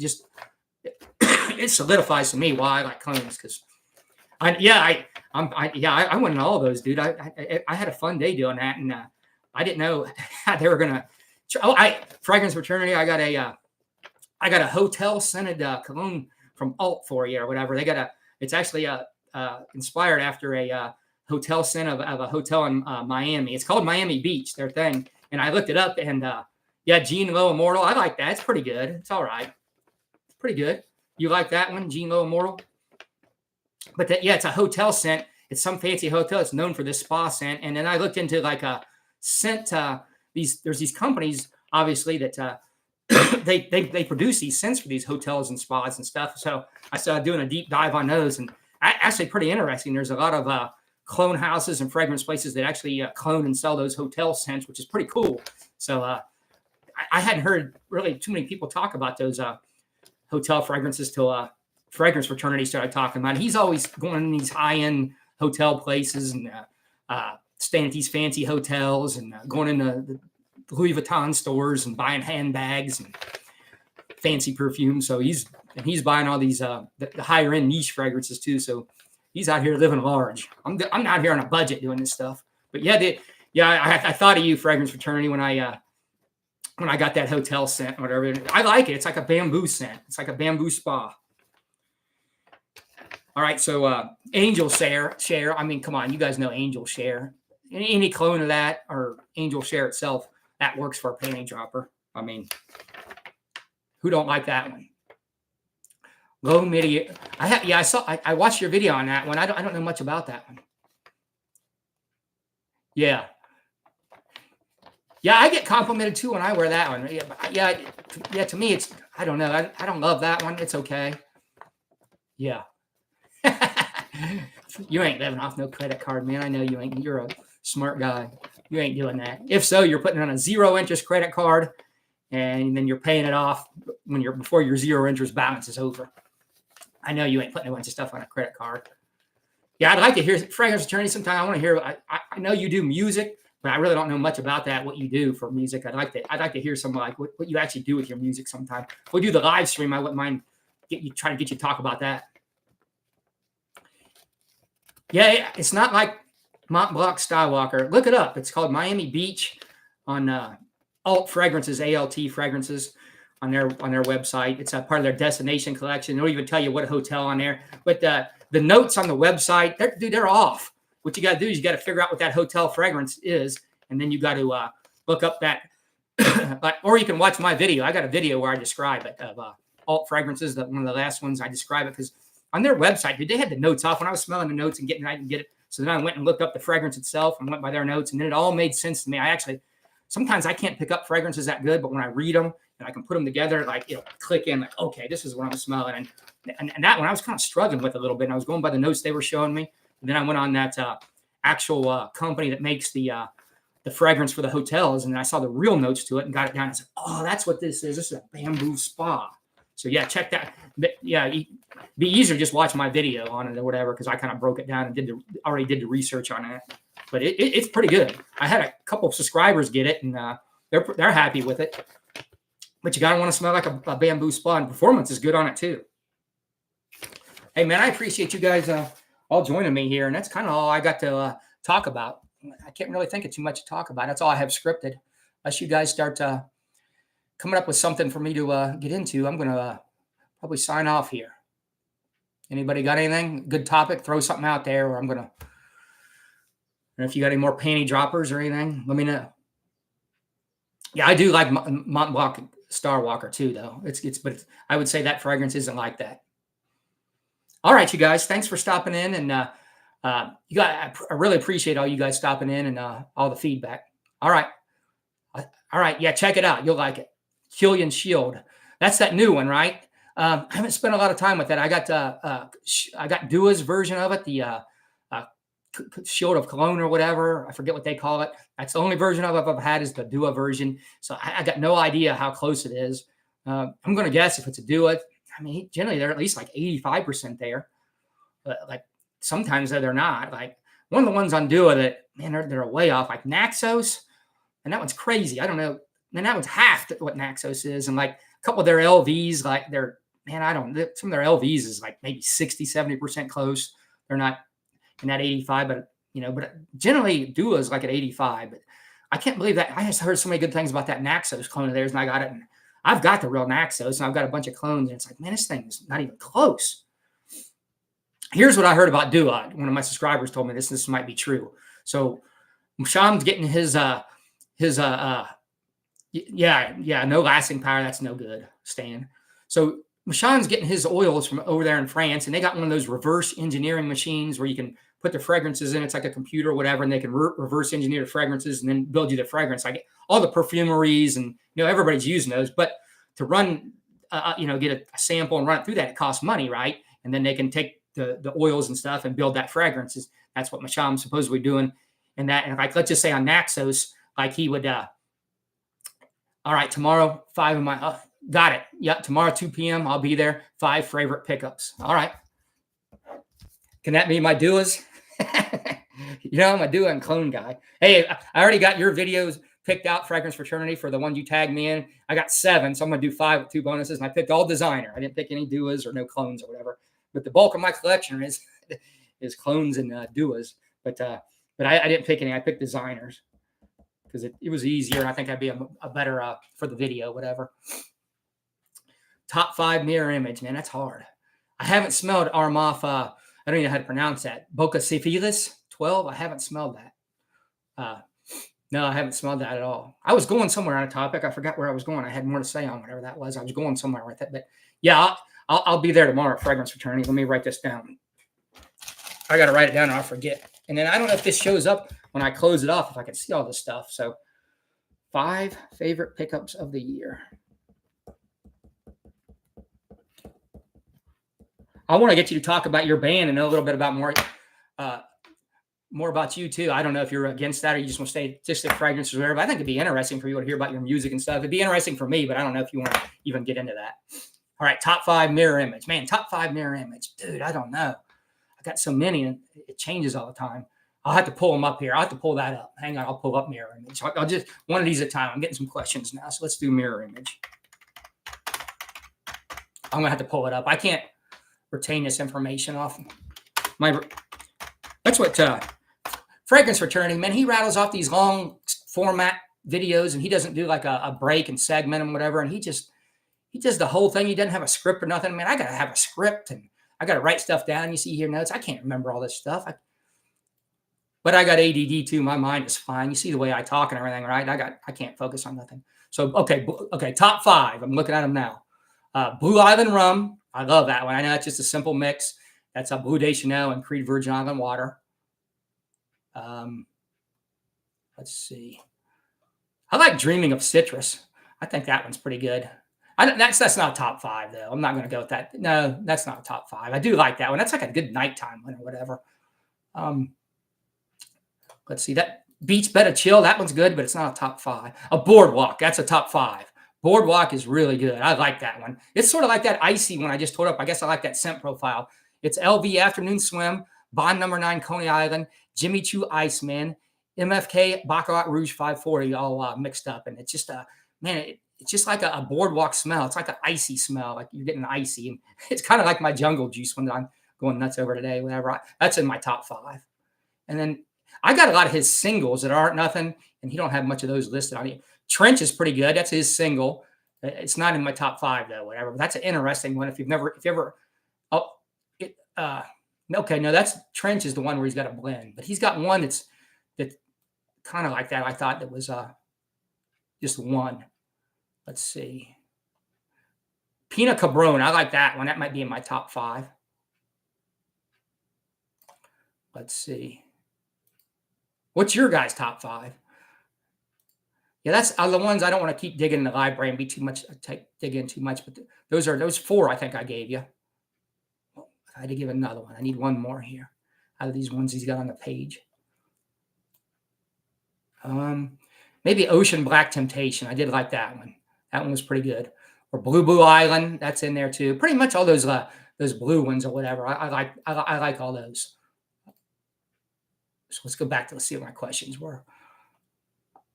S1: it solidifies to me why I like clones. Because I went in all of those, dude. I had a fun day doing that, and I didn't know how they were gonna. Fragrance Fraternity. I got a hotel scented cologne from Alt for you or whatever. It's actually inspired after a hotel scent of a hotel in Miami. It's called Miami Beach, their thing. And I looked it up, and Jean Low Immortal. I like that. It's pretty good. It's all right. It's pretty good. You like that one, Jean Low Immortal? But it's a hotel scent. It's some fancy hotel. It's known for this spa scent. And then I looked into like a scent. There's these companies, obviously, that they produce these scents for these hotels and spas and stuff. So I started doing a deep dive on those, and actually pretty interesting. There's a lot of clone houses and fragrance places that actually clone and sell those hotel scents, which is pretty cool. So I hadn't heard really too many people talk about those hotel fragrances till Fragrance Fraternity started talking about it. He's always going in these high-end hotel places and staying at these fancy hotels and going into the Louis Vuitton stores and buying handbags and fancy perfumes. So he's buying all these the higher end niche fragrances too. So he's out here living large. I'm out here on a budget doing this stuff. But I thought of you, Fragrance Fraternity, when I got that hotel scent, whatever. I like it. It's like a bamboo scent. It's like a bamboo spa. All right, so Angel Share. I mean, come on, you guys know Angel Share. Any clone of that or Angel Share itself, that works for a panty dropper. I mean, who don't like that one? Low midi. I watched your video on that one. I don't know much about that one. Yeah. Yeah, I get complimented too when I wear that one. Yeah. To me, it's, I don't know. I don't love that one. It's okay. Yeah. You ain't living off no credit card, man. I know you ain't. You're a smart guy. You ain't doing that. If so, you're putting on a 0 interest credit card, and then you're paying it off before your 0 interest balance is over. I know you ain't putting a bunch of stuff on a credit card. Yeah, I'd like to hear Fragrance Attorney sometime. I want to hear. I know you do music, but I really don't know much about that. What you do for music? I'd like to hear some like what you actually do with your music sometime. If we do the live stream, I wouldn't mind trying to get you to talk about that. Yeah, it's not like Mont Blanc Skywalker. Look it up. It's called Miami Beach on Alt Fragrances, ALT Fragrances on their website. It's a part of their destination collection. They'll even tell you what hotel on there. But the notes on the website, they're off. What you got to do is you got to figure out what that hotel fragrance is, and then you got to look up that. Or you can watch my video. I got a video where I describe it of Alt Fragrances. One of the last ones I describe it because on their website, dude, they had the notes off when I was smelling the notes and I didn't get it. So then I went and looked up the fragrance itself and went by their notes, and then it all made sense to me. Sometimes I can't pick up fragrances that good, but when I read them and I can put them together, like it'll click in, like, okay, this is what I'm smelling. And that one I was kind of struggling with a little bit. And I was going by the notes they were showing me. And then I went on that actual company that makes the fragrance for the hotels, and I saw the real notes to it and got it down. I said, oh, that's what this is. This is a bamboo spa. So yeah, check that. But yeah, it'd be easier to just watch my video on it or whatever, because I kind of broke it down and already did the research on it. But it's pretty good. I had a couple of subscribers get it, and they're happy with it. But you gotta want to smell like a bamboo spa, and performance is good on it too. Hey man, I appreciate you guys all joining me here, and that's kind of all I got to talk about. I can't really think of too much to talk about. That's all I have scripted. Unless you guys start coming up with something for me to get into, I'm gonna probably sign off here. Anybody got anything? Good topic? Throw something out there, or I'm gonna. And if you got any more panty droppers or anything, let me know. Yeah, I do like Mont Blanc Starwalker too, though. But I would say that fragrance isn't like that. All right, you guys. Thanks for stopping in, and I really appreciate all you guys stopping in and all the feedback. All right. Yeah, check it out. You'll like it. Killian Shield. That's that new one, right? I haven't spent a lot of time with that. I got Dua's version of it, the Shield of Cologne or whatever. I forget what they call it. That's the only version of it I've had is the Dua version. So I got no idea how close it is. I'm going to guess if it's a Dua. I mean, generally they're at least like 85% there. But like sometimes they're not. Like one of the ones on Dua that, man, they're way off. Like Naxos. And that one's crazy. I don't know. Man, that one's half what Naxos is. And like a couple of their LVs, like some of their LVs is like maybe 60, 70% close. They're not in that 85, but generally Dua is like at 85. But I can't believe that. I just heard so many good things about that Naxos clone of theirs, and I got it. And I've got the real Naxos, and I've got a bunch of clones. And it's like, man, this thing is not even close. Here's what I heard about Dua. One of my subscribers told me this might be true. So Sham's getting his no lasting power. That's no good, Stan. So Michon's getting his oils from over there in France, and they got one of those reverse engineering machines where you can put the fragrances in. It's like a computer or whatever, and they can reverse engineer the fragrances and then build you the fragrance. Like all the perfumeries, and everybody's using those. But to run, get a sample and run it through that, it costs money, right? And then they can take the oils and stuff and build that fragrance. That's what Masham's supposedly doing. And that, and like, let's just say on Naxos, like he would, all right, tomorrow, 5 of my, got it. Yep, tomorrow, 2 p.m., I'll be there. 5 favorite pickups. All right. Can that be my duos? You know, I'm a duo and clone guy. Hey, I already got your videos picked out, Fragrance Fraternity, for the one you tagged me in. I got 7, so I'm going to do 5 with 2 bonuses, and I picked all designer. I didn't pick any duos or no clones or whatever. But the bulk of my collection is clones and duos. But I didn't pick any. I picked designers because it was easier, and I think I'd be a better for the video, whatever. Top 5 mirror image, man, that's hard. I haven't smelled Armaf. I don't even know how to pronounce that. Boca Syphilis 12. I haven't smelled that. No, I haven't smelled that at all. I was going somewhere on a topic. I forgot where I was going. I had more to say on whatever that was. I was going somewhere with it. But yeah, I'll be there tomorrow at Fragrance Fraternity. Let me write this down. I got to write it down or I'll forget. And then I don't know if this shows up when I close it off, if I can see all this stuff. So 5 favorite pickups of the year. I want to get you to talk about your band and know a little bit about more about you too. I don't know if you're against that or you just want to stay just at fragrances or whatever. But I think it'd be interesting for you to hear about your music and stuff. It'd be interesting for me, but I don't know if you want to even get into that. All right, top 5 mirror image. Man, top 5 mirror image. Dude, I don't know. I got so many and it changes all the time. I'll have to pull them up here. I'll have to pull that up. Hang on, I'll pull up mirror image. I'll just one of these at a time. I'm getting some questions now, so let's do mirror image. I'm gonna have to pull it up. I can't retain this information off my. That's what Fragrance Fraternity, man. He rattles off these long format videos, and he doesn't do like a break and segment and whatever. And he does the whole thing. He doesn't have a script or nothing. Man, I gotta have a script and I gotta write stuff down. You see here notes. I can't remember all this stuff. But I got ADD too. My mind is fine. You see the way I talk and everything, right? I can't focus on nothing. So okay. Top 5. I'm looking at them now. Blue Island rum. I love that one. I know it's just a simple mix. That's a Blue de Chanel and Creed Virgin Island water. Let's see. I like Dreaming of Citrus. I think that one's pretty good. That's not top 5 though. I'm not going to go with that. No, that's not top 5. I do like that one. That's like a good nighttime one or whatever. Let's see. That Beach Bed of Chill. That one's good, but it's not a top 5. A Boardwalk. That's a top 5. Boardwalk is really good. I like that one. It's sort of like that icy one I just told up. I guess I like that scent profile. It's LV Afternoon Swim, Bond Number 9 Coney Island, Jimmy Choo Iceman, MFK Baccarat Rouge 540 all mixed up. And it's just it's just like a boardwalk smell. It's like an icy smell, like you're getting icy. And it's kind of like my jungle juice one that I'm going nuts over today, whatever. That's in my top 5. And then I got a lot of his singles that aren't nothing, and he don't have much of those listed on here. Trench is pretty good. That's his single. It's not in my top 5 though, whatever. But that's an interesting one. That's Trench is the one where he's got a blend, but he's got one that's kind of like that. I thought that was just one. Let's see. Pina Cabron. I like that one. That might be in my top 5. Let's see. What's your guys' top 5? Yeah, that's the ones I don't want to keep digging in the library and be too much, dig in too much. But those 4 I think I gave you. I had to give another one. I need one more here out of these ones he's got on the page. Maybe Ocean Black Temptation. I did like that one. That one was pretty good. Or Blue Island. That's in there too. Pretty much all those blue ones or whatever. I like all those. So let's go back to let's see what my questions were.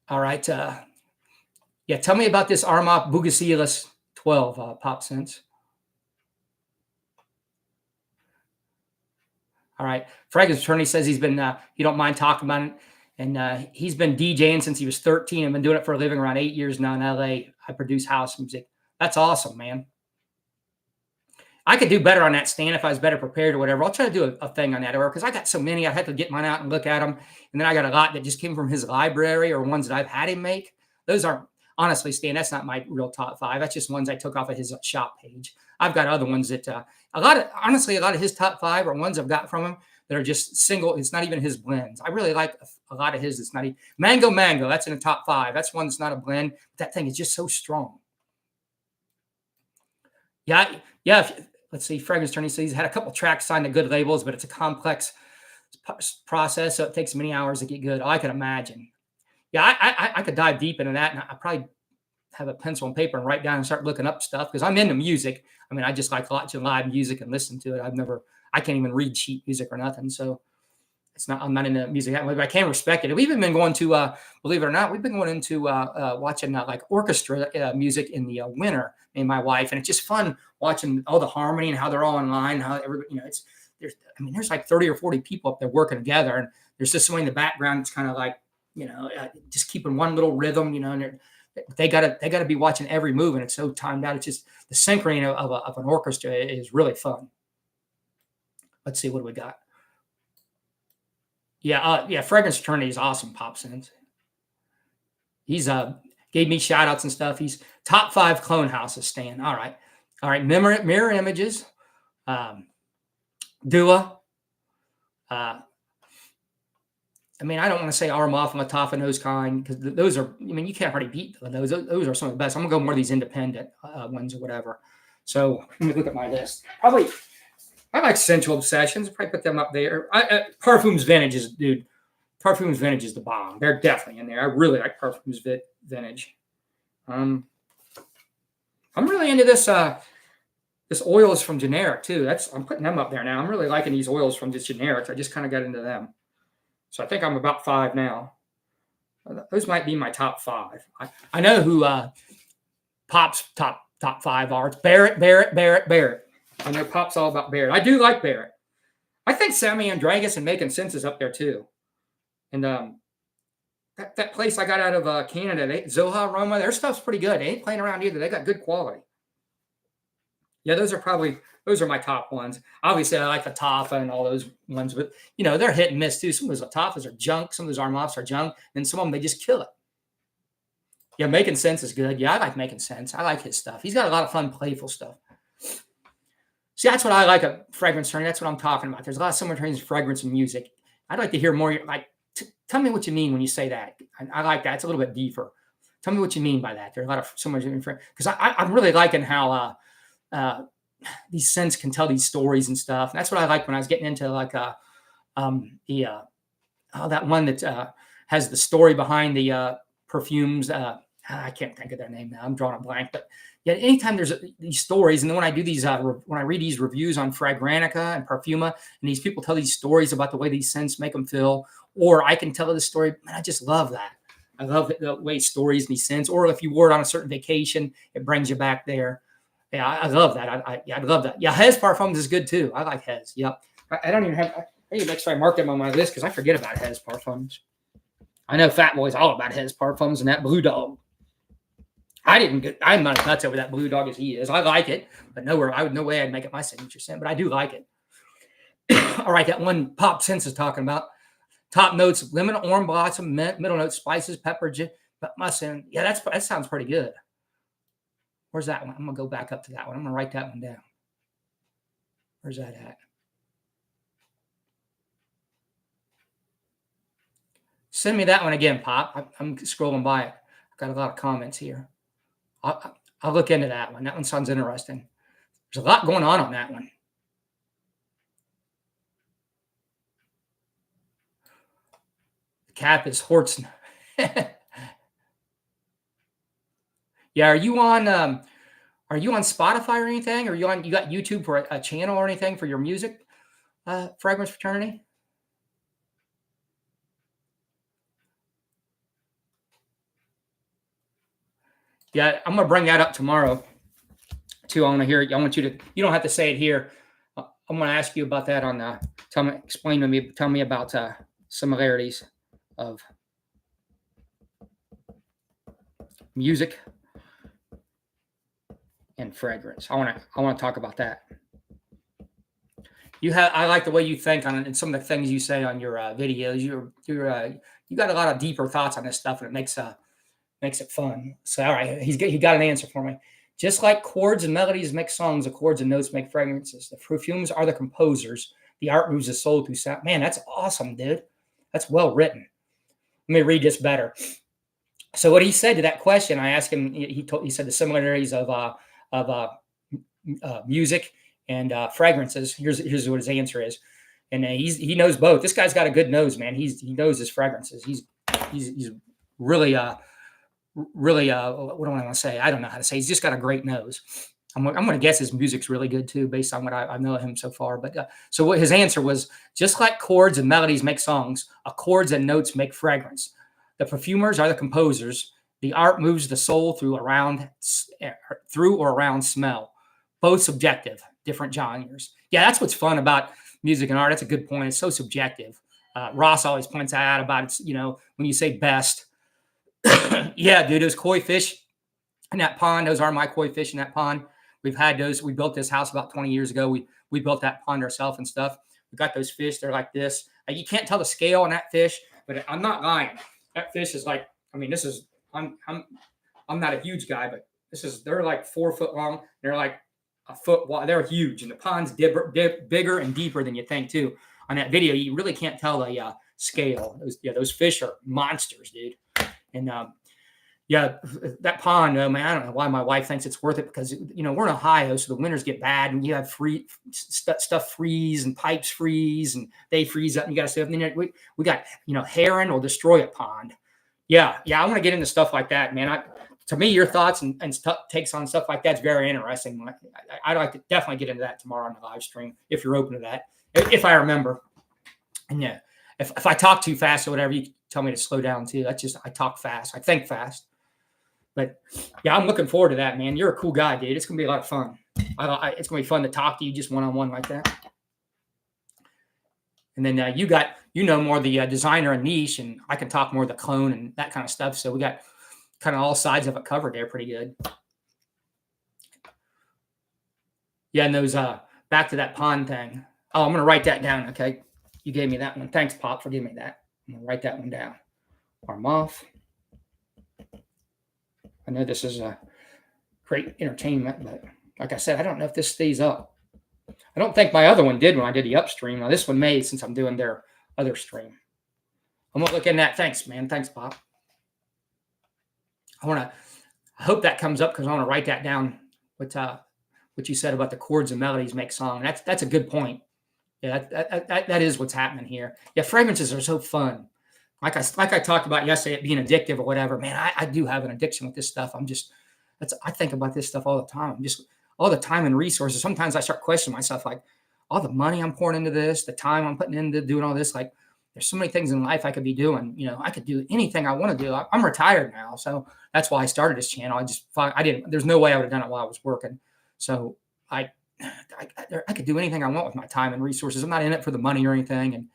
S1: All right. Tell me about this Armaf Bugasilis 12 Pop Sense. All right. Fragrance Attorney says he's been, he don't mind talking about it. And he's been DJing since he was 13 and been doing it for a living around 8 years now in LA. I produce house music. That's awesome, man. I could do better on that stand if I was better prepared or whatever. I'll try to do a thing on that because I got so many. I had to get mine out and look at them. And then I got a lot that just came from his library or ones that I've had him make. Those aren't, honestly, Stan, that's not my real top 5. That's just ones I took off of his shop page. I've got other ones that, a lot of his top 5 are ones I've got from him that are just single. It's not even his blends. I really like a lot of his. It's not even Mango. That's in the top 5. That's one that's not a blend. That thing is just so strong. Yeah. let's see, fragrance attorney says he's had a couple tracks signed to good labels, but it's a complex process, so it takes many hours to get good. I can imagine. Yeah, I could dive deep into that, and I probably have a pencil and paper and write down and start looking up stuff because I'm into music. I mean, I just like watching live music and listen to it. I can't even read sheet music or nothing. So I'm not into music that way, but I can respect it. We've even been going to, believe it or not, we've been going into watching like orchestra music in the winter, me and my wife, and it's just fun watching all the harmony and how they're all in line. How everybody, there's like 30 or 40 people up there working together, and there's just somebody in the background. It's kind of like, just keeping one little rhythm, and they gotta be watching every move, and it's so timed out. It's just the synchrony of an orchestra is really fun. Let's see, what do we got? Yeah, fragrance attorney is awesome. Pop Sense. He's gave me shout outs and stuff. He's top 5 clone houses, Stan. All right. Mirror Images, Dua. I don't want to say Armoff and Latafa and those kind, because those are, you can't hardly beat those. Those are some of the best. I'm going to go more of these independent ones or whatever. So let me look at my list. Probably, I like Sensual Obsessions. Probably put them up there. Parfums Vintage is, dude, Parfums Vintage is the bomb. They're definitely in there. I really like Parfums Vintage. I'm really into this oils from Generic, too. I'm putting them up there now. I'm really liking these oils from just Generics. I just kind of got into them. So I think I'm about 5 now. Those might be my top 5. I know who Pop's top 5 are. It's Barrett. I know Pop's all about Barrett. I do like Barrett. I think Sammy Andragus and Making Sense is up there too. And that place I got out of Canada, Zoha Aroma, their stuff's pretty good. They ain't playing around either. They got good quality. Yeah, those are my top ones. Obviously, I like the Tafa and all those ones, but they're hit and miss too. Some of those Tafas are junk, some of those Armoffs are junk, and some of them they just kill it. Yeah, Making Sense is good. Yeah, I like Making Sense. I like his stuff. He's got a lot of fun, playful stuff. See, that's what I like a fragrance attorney. That's what I'm talking about. There's a lot of similarities in fragrance and music. I'd like to hear more. Like, tell me what you mean when you say that. I like that. It's a little bit deeper. Tell me what you mean by that. There's a lot of similarities because I'm really liking how these scents can tell these stories and stuff. And that's what I like when I was getting into like that one that has the story behind the perfumes. I can't think of their name now. I'm drawing a blank. But yeah, anytime there's these stories, and then when I do these, when I read these reviews on Fragrantica and Parfuma, and these people tell these stories about the way these scents make them feel, or I can tell the story, man, I just love that. I love the way stories and these scents, or if you wore it on a certain vacation, it brings you back there. Yeah, I love that. I love that. Yeah, Hez Parfums is good too. I like Hez. Yep. I don't even have. I need to make sure I mark them on my list because I forget about Hez Parfums. I know Fat Boy's all about Hez Parfums and that Blue Dog. I'm not as nuts over that Blue Dog as he is. I like it, but no way I'd make it my signature scent, but I do like it. All right, that one Pop Sense is talking about. Top notes: lemon, orange blossom, mint. Middle notes: spices, pepper, musk. Yeah, that sounds pretty good. Where's that one? I'm going to go back up to that one. I'm going to write that one down. Where's that at? Send me that one again, Pop. I'm scrolling by it. I've got a lot of comments here. I'll look into that one. That one sounds interesting. There's a lot going on that one. The cap is Hortz. Yeah, are you on Spotify or anything? Or you got YouTube for a channel or anything for your music, Fragrance Fraternity? Yeah, I'm gonna bring that up tomorrow too. I want to hear it. I want you to. You don't have to say it here. I'm gonna ask you about that on. Tell me about similarities of music and fragrance. I want to talk about that. I like the way you think on it and some of the things you say on your videos. You got a lot of deeper thoughts on this stuff, and it makes it fun. So all right, he got an answer for me. Just like chords and melodies make songs, the chords and notes make fragrances. The perfumes are the composers. The art moves the soul through sound. Man, that's awesome, dude. That's well written. Let me read this better. So what he said to that question, I asked him. He said the similarities of music and fragrances. Here's what his answer is, and he knows both. This guy's got a good nose, man. He knows his fragrances. He's really really what do I want to say? I don't know how to say. He's just got a great nose. I'm going to guess his music's really good too, based on what I know of him so far. But so what his answer was, just like chords and melodies make songs, chords and notes make fragrance. The perfumers are the composers. The art moves the soul through or around smell. Both subjective, different genres. Yeah, that's what's fun about music and art. That's a good point. It's so subjective. Ross always points out about it's, when you say best. Yeah, dude, those koi fish in that pond, those are my koi fish in that pond. We've had those. We built this house about 20 years ago. We built that pond ourselves and stuff. We got those fish. They're like this. You can't tell the scale on that fish, but I'm not lying. That fish is like, this is, I'm not a huge guy, but they're like 4 foot long. They're like a foot wide. They're huge. And the pond's bigger and deeper than you think too. On that video, you really can't tell the scale. Those fish are monsters, dude. And that pond, man, I don't know why my wife thinks it's worth it, because we're in Ohio, so the winters get bad, and you have stuff freeze and pipes freeze and they freeze up, and you got to stay up. And then we got heron will destroy a pond. Yeah, I want to get into stuff like that, man. To me, your thoughts and takes on stuff like that's very interesting. I'd like to definitely get into that tomorrow on the live stream if you're open to that, if I remember. And yeah, if I talk too fast or whatever, you tell me to slow down too. That's just, I talk fast. I think fast. But yeah, I'm looking forward to that, man. You're a cool guy, dude. It's going to be a lot of fun. It's going to be fun to talk to you just one-on-one like that. And then you got, more the designer and niche, and I can talk more of the clone and that kind of stuff. So we got kind of all sides of it covered there pretty good. Yeah, and those, back to that pond thing. Oh, I'm going to write that down, okay? You gave me that one. Thanks, Pop, for giving me that. I'm going to write that one down. Arm off. I know this is a great entertainment, but like I said, I don't know if this stays up. I don't think my other one did when I did the upstream. Now this one may, since I'm doing their other stream. I'm gonna look in that. Thanks, man. Thanks, Pop. I hope that comes up, because I want to write that down. What you said about the chords and melodies make song. That's a good point. Yeah, that is what's happening here. Yeah, fragrances are so fun. Like I talked about yesterday, it being addictive or whatever, man, I do have an addiction with this stuff. I think about this stuff all the time. All the time and resources. Sometimes I start questioning myself, like all the money I'm pouring into this, the time I'm putting into doing all this, like there's so many things in life I could be doing. I could do anything I want to do. I'm retired now. So that's why I started this channel. There's no way I would have done it while I was working. So I could do anything I want with my time and resources. I'm not in it for the money or anything. And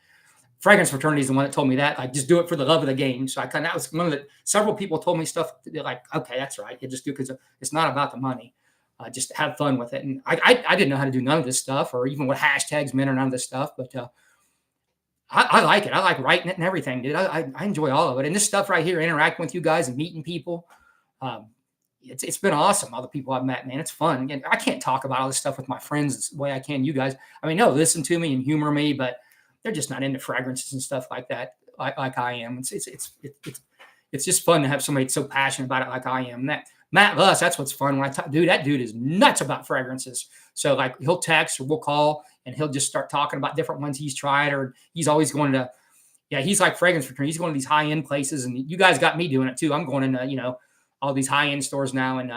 S1: Fragrance Fraternity is the one that told me that. Like, just do it for the love of the game. So that was one of several people told me stuff. They're like, okay, that's right. You just do it because it's not about the money. Just have fun with it. And I didn't know how to do none of this stuff, or even what hashtags meant, or none of this stuff. But I like it. I like writing it and everything, dude. I enjoy all of it. And this stuff right here, interacting with you guys and meeting people, it's been awesome. All the people I've met, man, it's fun. Again, I can't talk about all this stuff with my friends the way I can you guys. No, listen to me and humor me, but they're just not into fragrances and stuff like that, like I am. It's just fun to have somebody so passionate about it like I am. Matt Luss, that's what's fun. When that dude is nuts about fragrances. So like he'll text or we'll call and he'll just start talking about different ones he's tried, or he's always going to, he's like Fragrance Fraternity. He's going to these high-end places, and you guys got me doing it too. I'm going into, all these high-end stores now. And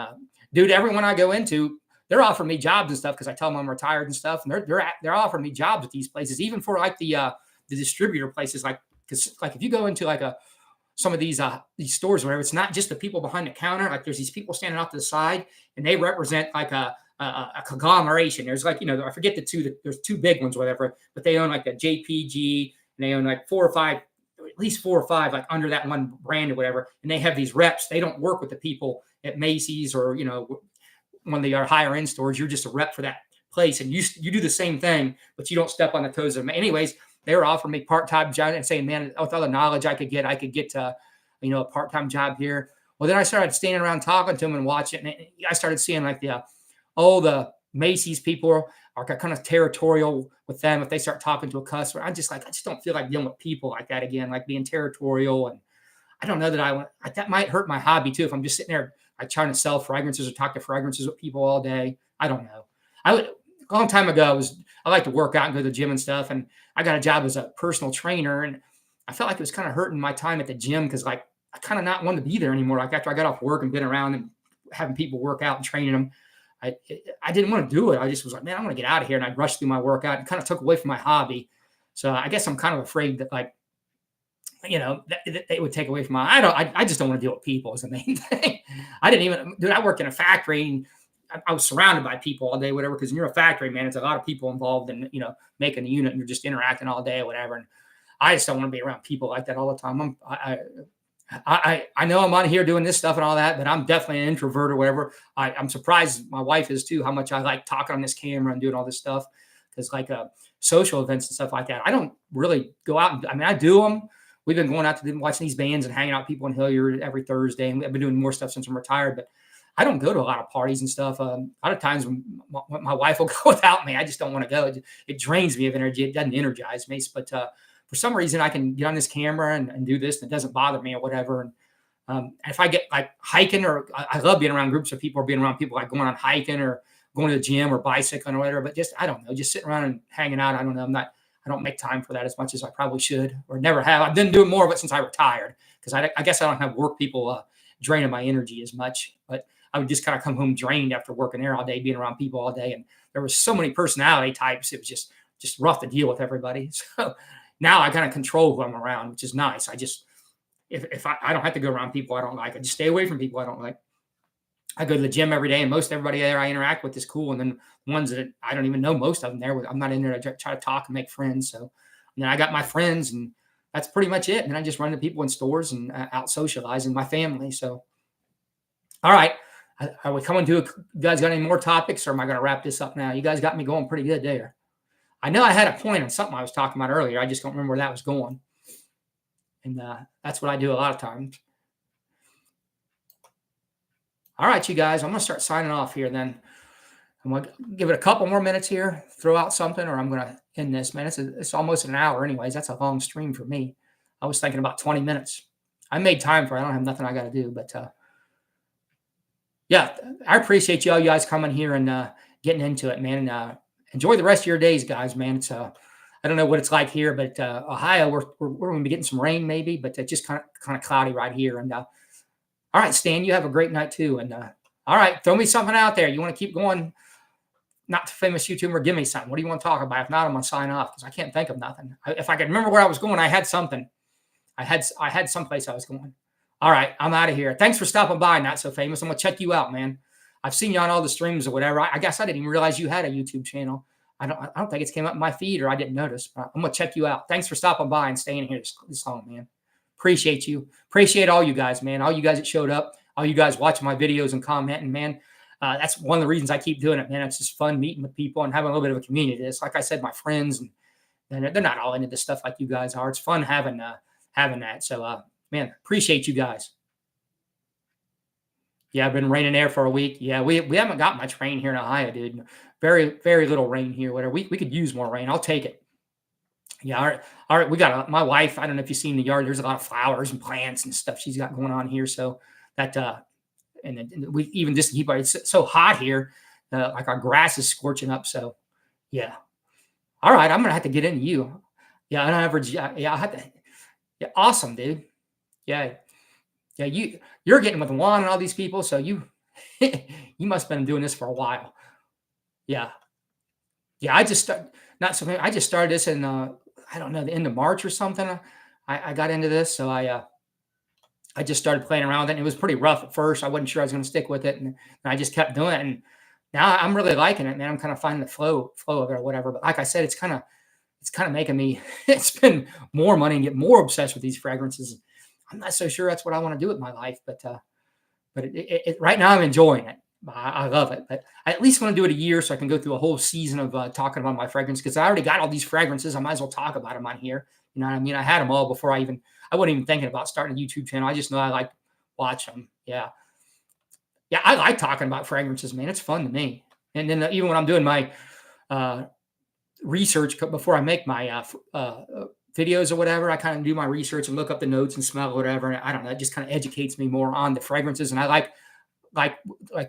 S1: dude, everyone I go into, they're offering me jobs and stuff because I tell them I'm retired and stuff. And they're offering me jobs at these places, even for like the distributor places. Like, because like if you go into like some of these stores, or whatever, it's not just the people behind the counter. Like there's these people standing off to the side, and they represent like a conglomeration. There's like, I forget there's two big ones, whatever, but they own like the JPG, and they own like at least four or five, like under that one brand or whatever. And they have these reps. They don't work with the people at Macy's or, one of the higher end stores. You're just a rep for that place, and you do the same thing, but you don't step on the toes of them. Anyways, they were offering me part-time job and saying, man, with all the knowledge I could get to, a part-time job here. Well, then I started standing around talking to them and watching, and I started seeing like the Macy's people are kind of territorial with them. If they start talking to a customer, I just don't feel like dealing with people like that again, like being territorial. And I don't know that that might hurt my hobby too. If I'm just sitting there, trying to sell fragrances or talk to fragrances with people all day. I don't know. a long time ago, I like to work out and go to the gym and stuff. And I got a job as a personal trainer, and I felt like it was kind of hurting my time at the gym because like I kind of not wanted to be there anymore. Like after I got off work and been around and having people work out and training them, I didn't want to do it. I just was like, man, I want to get out of here. And I'd rush through my workout and kind of took away from my hobby. So I guess I'm kind of afraid that like, that it would take away from I just don't want to deal with people is the main thing. I didn't even, dude, I work in a factory and I was surrounded by people all day, whatever, because you're a factory, man. It's a lot of people involved in, making the unit and you're just interacting all day or whatever. And I just don't want to be around people like that all the time. I know I'm on here doing this stuff and all that, but I'm definitely an introvert or whatever. I'm surprised my wife is too, how much I like talking on this camera and doing all this stuff. Because like social events and stuff like that, I don't really go out. I do them. We've been going out to watching these bands and hanging out with people in Hilliard every Thursday. And I've been doing more stuff since I'm retired, but I don't go to a lot of parties and stuff. A lot of times when my wife will go without me, I just don't want to go. It drains me of energy. It doesn't energize me. But for some reason, I can get on this camera and do this, and it doesn't bother me or whatever. And if I get like hiking, or I love being around groups of people or being around people like going on hiking or going to the gym or bicycling or whatever. But just, I don't know, just sitting around and hanging out. I don't know. I don't make time for that as much as I probably should or never have. I've been doing more of it since I retired because I guess I don't have work people draining my energy as much. But I would just kind of come home drained after working there all day, being around people all day. And there was so many personality types. It was just rough to deal with everybody. So now I kind of control who I'm around, which is nice. I just, if I don't have to go around people I don't like, I just stay away from people I don't like. I go to the gym every day, and most everybody there I interact with is cool. And then ones that I don't even know, most of them there, I'm not in there to try to talk and make friends. So, and then I got my friends, and that's pretty much it. And I just run to people in stores and out socializing my family. So, all right. Are we coming to you guys got any more topics, or am I going to wrap this up now? You guys got me going pretty good there. I know I had a point on something I was talking about earlier. I just don't remember where that was going. And that's what I do a lot of times. All right, you guys, I'm going to start signing off here then. I'm going to give it a couple more minutes here, throw out something, or I'm going to end this, man. It's almost an hour anyways. That's a long stream for me. I was thinking about 20 minutes. I made time for it. I don't have nothing I got to do. But, yeah, I appreciate you guys coming here and getting into it, man. Enjoy the rest of your days, guys, man. It's I don't know what it's like here, but Ohio, we're going to be getting some rain maybe, but it's just kind of cloudy right here. And all right, Stan, you have a great night too. And all right, throw me something out there. You want to keep going? Not the famous YouTuber, give me something. What do you want to talk about? If not, I'm going to sign off because I can't think of nothing. If I could remember where I was going, I had something. I had someplace I was going. All right, I'm out of here. Thanks for stopping by, Not So Famous. I'm going to check you out, man. I've seen you on all the streams or whatever. I guess I didn't even realize you had a YouTube channel. I don't think it's came up in my feed or I didn't notice. But I'm going to check you out. Thanks for stopping by and staying here this long, man. Appreciate you. Appreciate all you guys, man. All you guys that showed up. All you guys watching my videos and commenting, man. That's one of the reasons I keep doing it, man. It's just fun meeting with people and having a little bit of a community. It's like I said, my friends, and they're not all into this stuff like you guys are. It's fun having that. So, man, appreciate you guys. Yeah, I've been raining there for a week. Yeah, we haven't got much rain here in Ohio, dude. Very, very little rain here. Whatever. We could use more rain. I'll take it. Yeah, all right. We got my wife. I don't know if you've seen the yard. There's a lot of flowers and plants and stuff she's got going on here. So that and we even just keep it's so hot here, like our grass is scorching up. So yeah. All right, I'm gonna have to get into you. Yeah, I don't ever. Yeah, I have to. Yeah, awesome, dude. Yeah, yeah. You're getting with Juan and all these people. So you must have been doing this for a while. Yeah, yeah. I just started this in I don't know, the end of March or something. I got into this, so I just started playing around with it. And it was pretty rough at first. I wasn't sure I was going to stick with it, and I just kept doing it. And now I'm really liking it, man. I'm kind of finding the flow of it or whatever. But like I said, it's kind of making me spend more money and get more obsessed with these fragrances. I'm not so sure that's what I want to do with my life, but right now I'm enjoying it. I love it, but I at least want to do it a year so I can go through a whole season of talking about my fragrance because I already got all these fragrances. I might as well talk about them on here. You know what I mean? I had them all before I wasn't even thinking about starting a YouTube channel. I just know I like to watch them. Yeah. Yeah. I like talking about fragrances, man. It's fun to me. And then even when I'm doing my research before I make my videos or whatever, I kind of do my research and look up the notes and smell or whatever. And I don't know, it just kind of educates me more on the fragrances. And I like like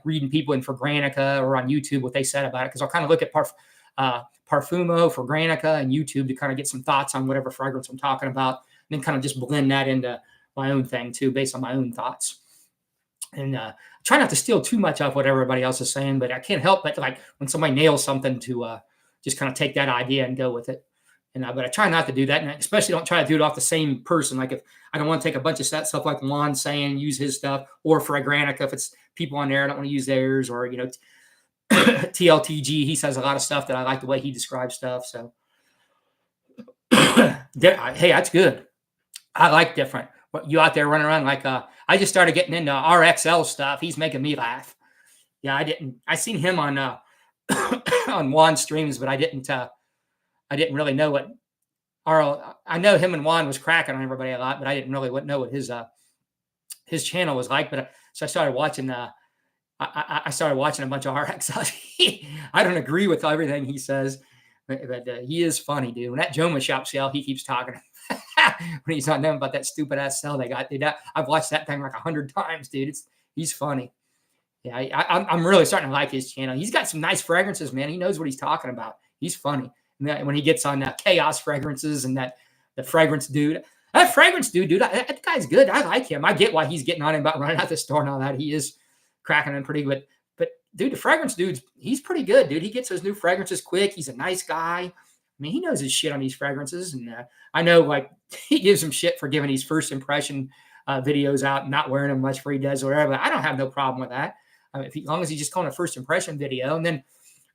S1: reading people in for Granica or on YouTube what they said about it, because I'll kind of look at Parfumo for Granica and YouTube to kind of get some thoughts on whatever fragrance I'm talking about, and then kind of just blend that into my own thing too, based on my own thoughts. And try not to steal too much of what everybody else is saying, but I can't help but like when somebody nails something to just kind of take that idea and go with it. And but I try not to do that, and I especially don't try to do it off the same person. Like if I don't want to take a bunch of stuff like Juan's saying, use his stuff, or for a Granica, if it's people on there, I don't want to use theirs, or TLTG, he says a lot of stuff that I like the way he describes stuff. So hey, that's good. I like different. You out there running around like I just started getting into RXL stuff. He's making me laugh. Yeah, I seen him on on Juan streams, but I didn't really know what I know him and Juan was cracking on everybody a lot, but I didn't really know what his channel was like. But so I started watching I started watching a bunch of RXL. I don't agree with everything he says, but he is funny, dude. When that Joma Shop sale, he keeps talking when he's on them about that stupid ass cell they got, dude. I've watched that thing like 100 times, dude. He's funny. Yeah, I'm really starting to like his channel. He's got some nice fragrances, man. He knows what he's talking about. He's funny. And when he gets on Chaos Fragrances and the fragrance dude, that guy's good. I like him. I get why he's getting on him about running out the store and all that. He is cracking him pretty good. But dude, the fragrance dude, he's pretty good, dude. He gets those new fragrances quick. He's a nice guy. I mean, he knows his shit on these fragrances. And I know like he gives him shit for giving these first impression videos out and not wearing them much for he does or whatever. But I don't have no problem with that. As long as he's just calling a first impression video. And then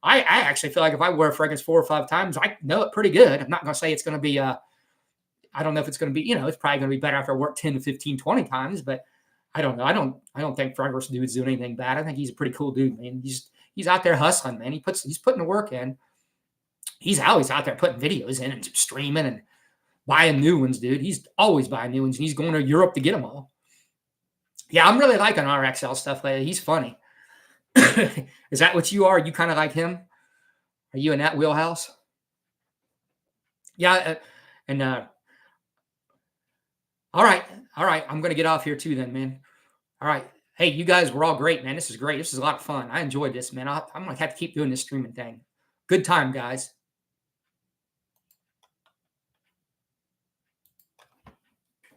S1: I actually feel like if I wear a fragrance 4 or 5 times, I know it pretty good. I'm not going to say it's going to be, I don't know if it's going to be, it's probably going to be better after I work 10 to 15, 20 times, but I don't know. I don't think fragrance dude's doing anything bad. I think he's a pretty cool dude, man. He's out there hustling, man. He's putting the work in. He's always out there putting videos in and streaming and buying new ones, dude. He's always buying new ones, and he's going to Europe to get them all. Yeah, I'm really liking RXL stuff lately. He's funny. Is that what you are? You kind of like him? Are you in that wheelhouse? Yeah. All right. I'm going to get off here too then, man. All right. Hey, you guys were all great, man. This is great. This is a lot of fun. I enjoyed this, man. I'm going to have to keep doing this streaming thing. Good time, guys.